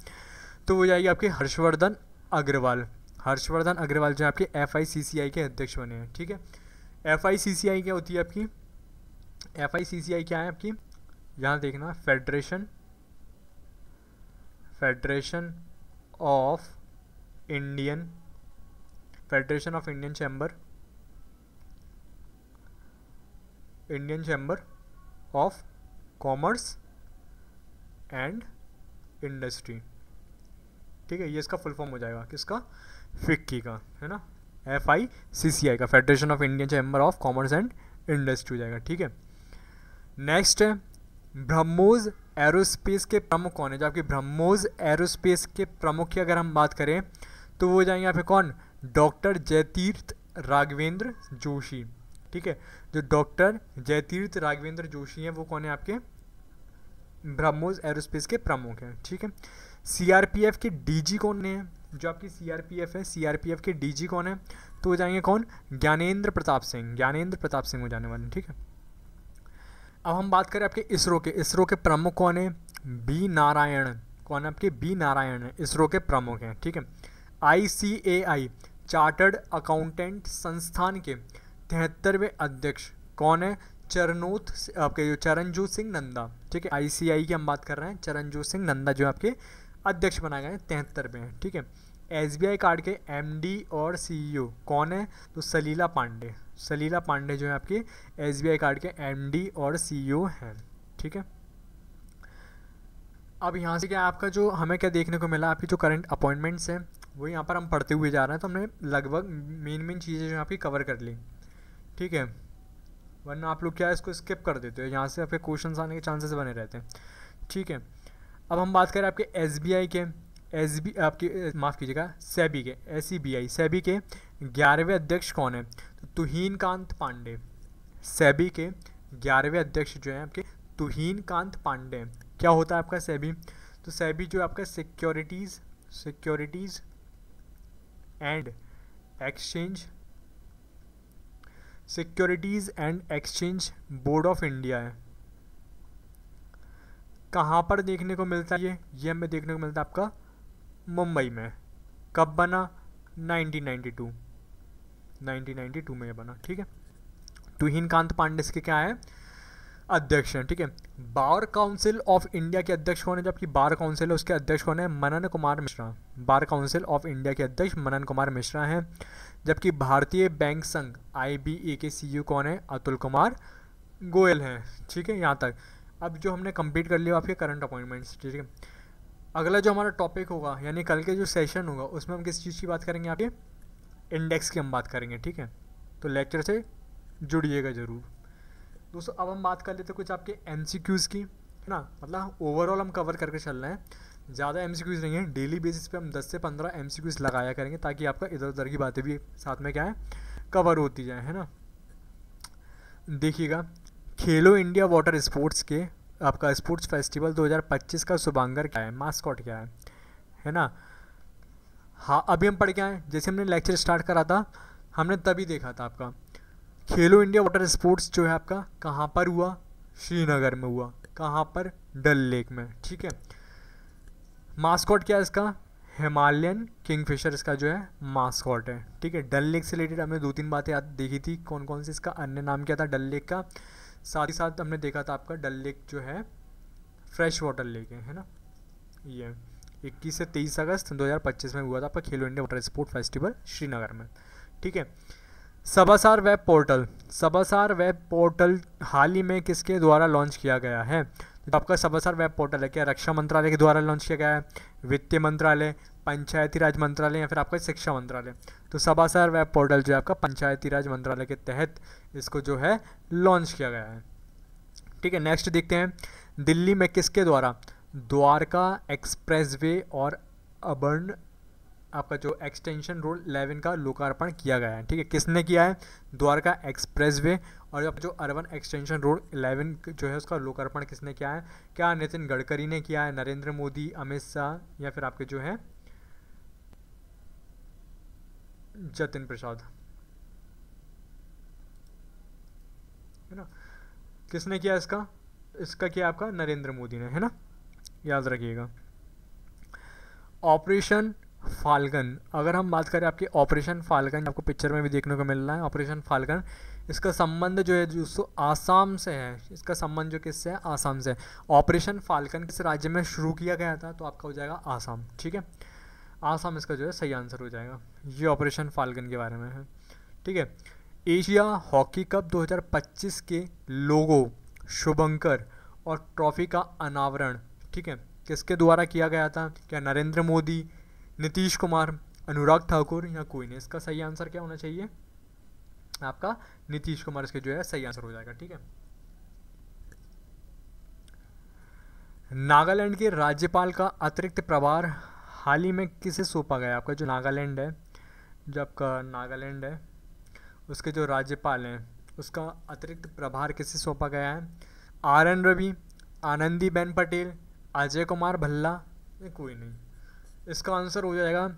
तो वो जाएगी आपके हर्षवर्धन अग्रवाल, हर्षवर्धन अग्रवाल जो है आपके FICCI के अध्यक्ष बने हैं। ठीक है, FICCI क्या होती है आपकी, FICCI क्या है आपकी, यहाँ देखना, federation of Indian chamber of commerce and industry. ठीक है, ये इसका फुल फॉर्म हो जाएगा किसका, फिक्की का, है ना, FICCI का, federation of Indian chamber of commerce and industry हो जाएगा। ठीक है, नेक्स्ट है ब्रह्मोस एरोस्पेस के प्रमुख कौन है, जो आपके ब्रह्मोस एरोस्पेस के प्रमुख की अगर हम बात करें तो वो हो जाएंगे यहाँ पे कौन, डॉक्टर जयतीर्थ राघवेंद्र जोशी। ठीक है, जो डॉक्टर जयतीर्थ राघवेंद्र जोशी हैं वो कौन है, आपके ब्रह्मोस एरोस्पेस के प्रमुख हैं। ठीक है, सीआरपीएफ के डीजी कौन है, जो आपकी सीआरपीएफ है, सीआरपीएफ के डीजी कौन है, तो हो जाएंगे कौन, ज्ञानेंद्र प्रताप सिंह, ज्ञानेंद्र प्रताप सिंह हो जाने वाले, ठीक है। अब हम बात करें आपके इसरो के प्रमुख कौन है, बी नारायण, कौन है आपके, बी नारायण है इसरो के प्रमुख हैं, ठीक है। ICAI चार्टर्ड अकाउंटेंट संस्थान के 73वें अध्यक्ष कौन है, आपके जो चरणजोत सिंह नंदा, ठीक है। ICAI की हम बात कर रहे हैं, चरणजोत सिंह नंदा जो आपके अध्यक्ष बनाए गए हैं, 73वें हैं, ठीक है। SBI कार्ड के MD और CEO कौन है, तो सलीला पांडे, सलीला पांडे जो है आपके SBI कार्ड के MD और CEO हैं, ठीक है। अब यहाँ से क्या आपका जो हमें क्या देखने को मिला, आपकी जो करंट अपॉइंटमेंट्स हैं वो यहाँ पर हम पढ़ते हुए जा रहे हैं, तो हमने लगभग मेन चीज़ें जो आपकी कवर कर ली, ठीक है। वरना आप लोग क्या है इसको स्किप कर देते हो, यहाँ से आपके क्वेश्चंस आने के चांसेस बने रहते हैं, ठीक है। अब हम बात करें आपके SBI के आपकी माफ़ कीजिएगा सेबी के सेबी के 11वें अध्यक्ष कौन है, तो तुहीन कांत पांडे, सेबी के 11वें अध्यक्ष जो है आपके तुहीन कांत पांडे। क्या होता है आपका सेबी, तो सेबी जो आपका securities and exchange board of India है। कहाँ पर देखने को मिलता है ये हमें देखने को मिलता है आपका मुंबई में। कब बना, 1992 में ये बना, ठीक है। तुहीन कांत पांडे इसके क्या है, अध्यक्ष हैं, ठीक है। बार काउंसिल ऑफ इंडिया के अध्यक्ष कौन है, जबकि बार काउंसिल है उसके अध्यक्ष कौन है, Manan Kumar Mishra, bar council of India के अध्यक्ष मनन कुमार मिश्रा हैं। जबकि भारतीय बैंक संघ IBA के CEO कौन है, अतुल कुमार गोयल हैं, ठीक है। यहाँ तक अब जो हमने कंप्लीट कर लिया आपके करंट अपॉइंटमेंट्स, ठीक है। अगला जो हमारा टॉपिक होगा यानी कल के जो सेशन होगा उसमें हम किस चीज़ की बात करेंगे, आपके इंडेक्स की हम बात करेंगे, ठीक है। तो लेक्चर से जुड़िएगा ज़रूर दोस्तों। अब हम बात कर लेते हैं कुछ आपके MCQs की, है ना, मतलब ओवरऑल हम कवर करके चल रहे हैं, ज़्यादा MCQs नहीं है, डेली बेसिस पे हम 10 से 15 MCQs लगाया करेंगे ताकि आपका इधर उधर की बातें भी साथ में क्या है कवर होती जाए, है ना। देखिएगा, खेलो इंडिया वाटर स्पोर्ट्स के आपका स्पोर्ट्स फेस्टिवल 2025 का शुभांकर क्या है, मास्कॉट क्या है ना। हाँ, अभी हम पढ़ के आए, जैसे हमने लेक्चर स्टार्ट करा था हमने तभी देखा था आपका खेलो इंडिया वाटर स्पोर्ट्स जो है आपका कहाँ पर हुआ, श्रीनगर में हुआ, कहाँ पर, डल लेक में, ठीक है। मास्कॉट क्या है इसका, हिमालयन किंगफिशर इसका जो है मास्कॉट है, ठीक है। डल लेक से रिलेटेड हमने 2-3 बातें याद देखी थी, कौन कौन सी, इसका अन्य नाम क्या था डल लेक का, साथ ही साथ हमने देखा था आपका डल लेक जो है फ्रेश वाटर लेक है ना। ये 21 से 23 अगस्त 2025 में हुआ था आपका खेलो India water sport festival Srinagar में, ठीक है। सभासार वेब पोर्टल हाल ही में किसके द्वारा लॉन्च किया गया है, तो आपका सभासार वेब पोर्टल है क्या रक्षा मंत्रालय के द्वारा लॉन्च किया गया है, वित्त मंत्रालय, पंचायती राज मंत्रालय या फिर आपका शिक्षा मंत्रालय। तो सभासार वेब पोर्टल जो है आपका पंचायती राज मंत्रालय के तहत इसको जो है लॉन्च किया गया है, ठीक है। नेक्स्ट देखते हैं, दिल्ली में किसके द्वारा द्वारका एक्सप्रेसवे और अर्बन आपका जो एक्सटेंशन रोड 11 का लोकार्पण किया गया है, ठीक है। किसने किया है, द्वारका एक्सप्रेसवे और जो अर्बन एक्सटेंशन रोड 11 जो है उसका लोकार्पण किसने किया है, क्या नितिन गडकरी ने किया है, नरेंद्र मोदी, अमित शाह या फिर आपके जो है जतिन प्रसाद, है ना। किसने किया इसका किया आपका नरेंद्र मोदी ने, है ना, याद रखिएगा। ऑपरेशन फाल्कन, अगर हम बात करें आपके ऑपरेशन फाल्कन, आपको पिक्चर में भी देखने को मिल रहा है ऑपरेशन फाल्कन, इसका संबंध जो है दोस्तों आसाम से है, इसका संबंध जो किससे है, आसाम से। ऑपरेशन फाल्कन किस राज्य में शुरू किया गया था, तो आपका हो जाएगा आसाम, ठीक है। आसाम इसका जो है सही आंसर हो जाएगा, ये ऑपरेशन फाल्कन के बारे में है, ठीक है। एशिया हॉकी कप 2025 के लोगो, शुभंकर और ट्रॉफी का अनावरण, ठीक है, किसके द्वारा किया गया था, क्या नरेंद्र मोदी, नीतीश कुमार, अनुराग ठाकुर या कोई नहीं। इसका सही आंसर क्या होना चाहिए आपका, नीतीश कुमार इसके जो है सही आंसर हो जाएगा, ठीक है। नागालैंड के राज्यपाल का अतिरिक्त प्रभार हाल ही में किसे सौंपा गया, आपका जो नागालैंड है, जो आपका नागालैंड है उसके जो राज्यपाल हैं उसका अतिरिक्त प्रभार किसे सौंपा गया है, RN रवि, आनंदीबेन पटेल, अजय कुमार भल्ला या कोई नहीं। इसका आंसर हो जाएगा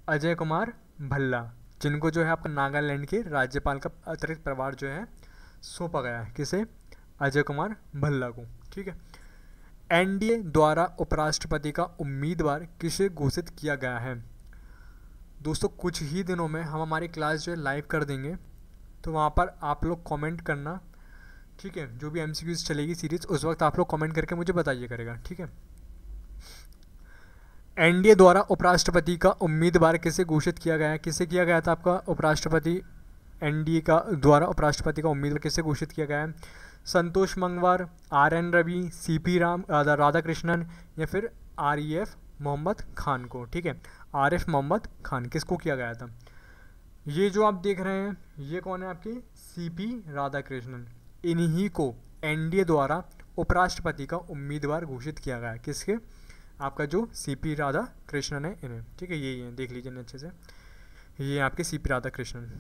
अजय कुमार भल्ला, जिनको जो है आपका नागालैंड के राज्यपाल का अतिरिक्त प्रभार जो है सौंपा गया है। किसे? अजय कुमार भल्ला को। ठीक है। एनडीए द्वारा उपराष्ट्रपति का उम्मीदवार किसे घोषित किया गया है? दोस्तों कुछ ही दिनों में हम हमारी क्लास जो है लाइव कर देंगे, तो वहाँ पर आप लोग कमेंट करना। ठीक है। जो भी एमसीक्यूज चलेगी सीरीज, उस वक्त आप लोग कमेंट करके मुझे बताइए करेगा। ठीक है। एनडीए द्वारा उपराष्ट्रपति का उम्मीदवार किसे घोषित किया गया है? किसे किया गया था आपका उपराष्ट्रपति? एनडीए का द्वारा उपराष्ट्रपति का उम्मीदवार किसे घोषित किया गया है? संतोष गंगवार, आर.एन. रवि, सीपी राधाकृष्णन या फिर आरएफ मोहम्मद खान को। ठीक है। आरिफ मोहम्मद खान किसको किया गया था? ये जो आप देख रहे हैं ये कौन है आपके? सीपी राधाकृष्णन। इन्हीं को एनडीए द्वारा उपराष्ट्रपति का उम्मीदवार घोषित किया गया है। किसके? आपका जो सीपी राधाकृष्णन है इन्हें। ठीक है। यही है, देख लीजिए अच्छे से, ये आपके सीपी राधाकृष्णन।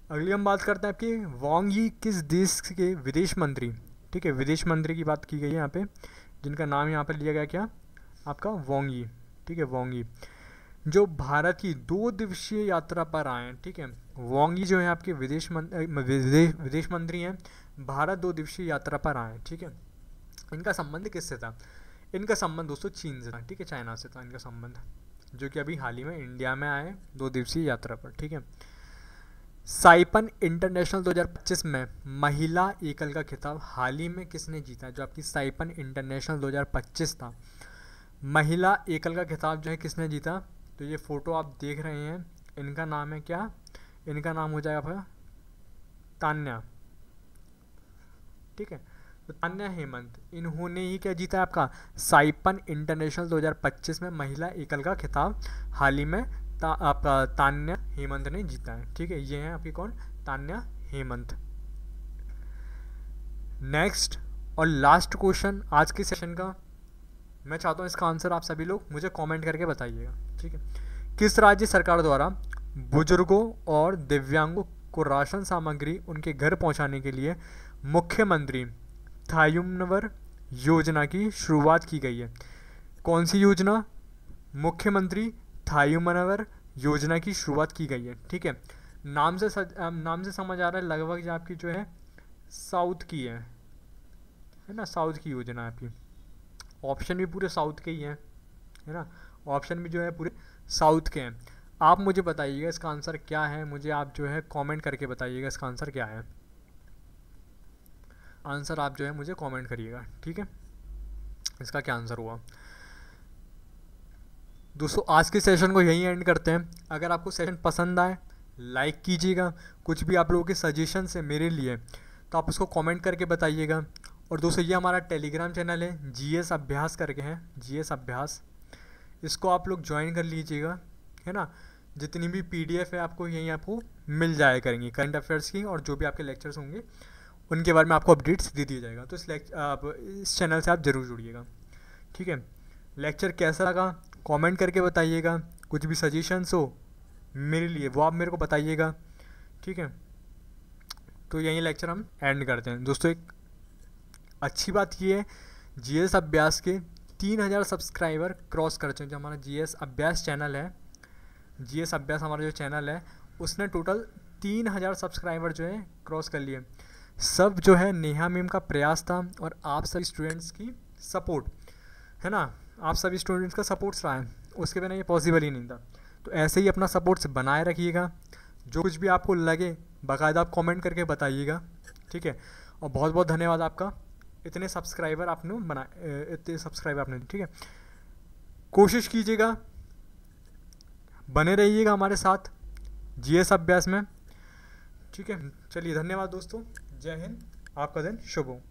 अगली हम बात करते हैं आपके वांग यी किस देश के विदेश मंत्री? ठीक है। विदेश मंत्री की बात की गई है यहाँ पे, जिनका नाम यहाँ पर लिया गया क्या? आपका वांग यी। ठीक है। वांग यी जो भारत की 2 दिवसीय यात्रा पर आए हैं। ठीक है। वांग यी जो है आपके विदेश मंत्री हैं, भारत 2 दिवसीय यात्रा पर आए हैं। ठीक है। इनका संबंध किससे था? इनका संबंध दोस्तों चीन से था। ठीक है। चाइना से था इनका संबंध, जो कि अभी हाल ही में इंडिया में आए 2 दिवसीय यात्रा पर। ठीक है। साइपन इंटरनेशनल 2025 में महिला एकल का खिताब हाल ही में किसने जीता? जो आपकी साइपन इंटरनेशनल 2025 था, महिला एकल का खिताब जो है किसने जीता? तो ये फोटो आप देख रहे हैं, इनका नाम है क्या? इनका नाम हो जाएगा आपका तान्या। ठीक है। तो तान्या हेमंत, इन्होंने ही क्या जीता है आपका? साइपन इंटरनेशनल 2025 में महिला एकल का खिताब हाल ही में आपका तान्या हेमंत ने जीता है। ठीक है। ये है आपकी कौन? तान्या हेमंत। नेक्स्ट और लास्ट क्वेश्चन आज के सेशन का, मैं चाहता हूँ इसका आंसर आप सभी लोग मुझे कमेंट करके बताइएगा। ठीक है। किस राज्य सरकार द्वारा बुजुर्गों और दिव्यांगों को राशन सामग्री उनके घर पहुंचाने के लिए मुख्यमंत्री थायुमनवर योजना की शुरुआत की गई है? कौन सी योजना? मुख्यमंत्री थायुमनवर योजना की शुरुआत की गई है। ठीक है। नाम से समझ आ रहा है लगभग जो आपकी जो है साउथ की है ना? साउथ की योजना आपकी। ऑप्शन भी पूरे साउथ के ही हैं, है ना? ऑप्शन भी जो है पूरे साउथ के हैं। आप मुझे बताइएगा इसका आंसर क्या है, मुझे आप जो है कमेंट करके बताइएगा इसका आंसर क्या है। आंसर आप जो है मुझे कमेंट करिएगा। ठीक है। इसका क्या आंसर हुआ? दोस्तों आज के सेशन को यहीं एंड करते हैं। अगर आपको सेशन पसंद आए लाइक कीजिएगा, कुछ भी आप लोगों के सजेशन है मेरे लिए तो आप उसको कमेंट करके बताइएगा। और दोस्तों ये हमारा टेलीग्राम चैनल है, जीएस अभ्यास करके है, जीएस अभ्यास, इसको आप लोग ज्वाइन कर लीजिएगा, है ना? जितनी भी पीडीएफ है आपको यहीं आपको मिल जाया करेंगी, करंट अफेयर्स की, और जो भी आपके लेक्चर्स होंगे उनके बारे में आपको अपडेट्स दे दिया जाएगा। तो इस चैनल से आप ज़रूर जुड़िएगा। ठीक है। लेक्चर कैसा लगा कमेंट करके बताइएगा, कुछ भी सजेशंस हो मेरे लिए वो आप मेरे को बताइएगा। ठीक है। तो यही लेक्चर हम एंड करते हैं। दोस्तों एक अच्छी बात ये है, जीएस अभ्यास के 3000 सब्सक्राइबर क्रॉस कर चुके हैं। जो हमारा जीएस अभ्यास चैनल है, जीएस अभ्यास हमारा जो चैनल है उसने टोटल 3000 सब्सक्राइबर जो है क्रॉस कर लिए। सब जो है नेहा मैम का प्रयास था और आप सभी स्टूडेंट्स की सपोर्ट, है ना? आप सभी स्टूडेंट्स का सपोर्ट्स रहा है, उसके बिना ये पॉसिबल ही नहीं था। तो ऐसे ही अपना सपोर्ट्स बनाए रखिएगा। जो कुछ भी आपको लगे बाकायदा आप कमेंट करके बताइएगा। ठीक है। और बहुत बहुत धन्यवाद आपका, इतने सब्सक्राइबर आपने बनाए, इतने सब्सक्राइबर आपने। ठीक है। कोशिश कीजिएगा, बने रहिएगा हमारे साथ जीएस अभ्यास में। ठीक है। चलिए धन्यवाद दोस्तों, जय हिंद, आपका दिन शुभ हो।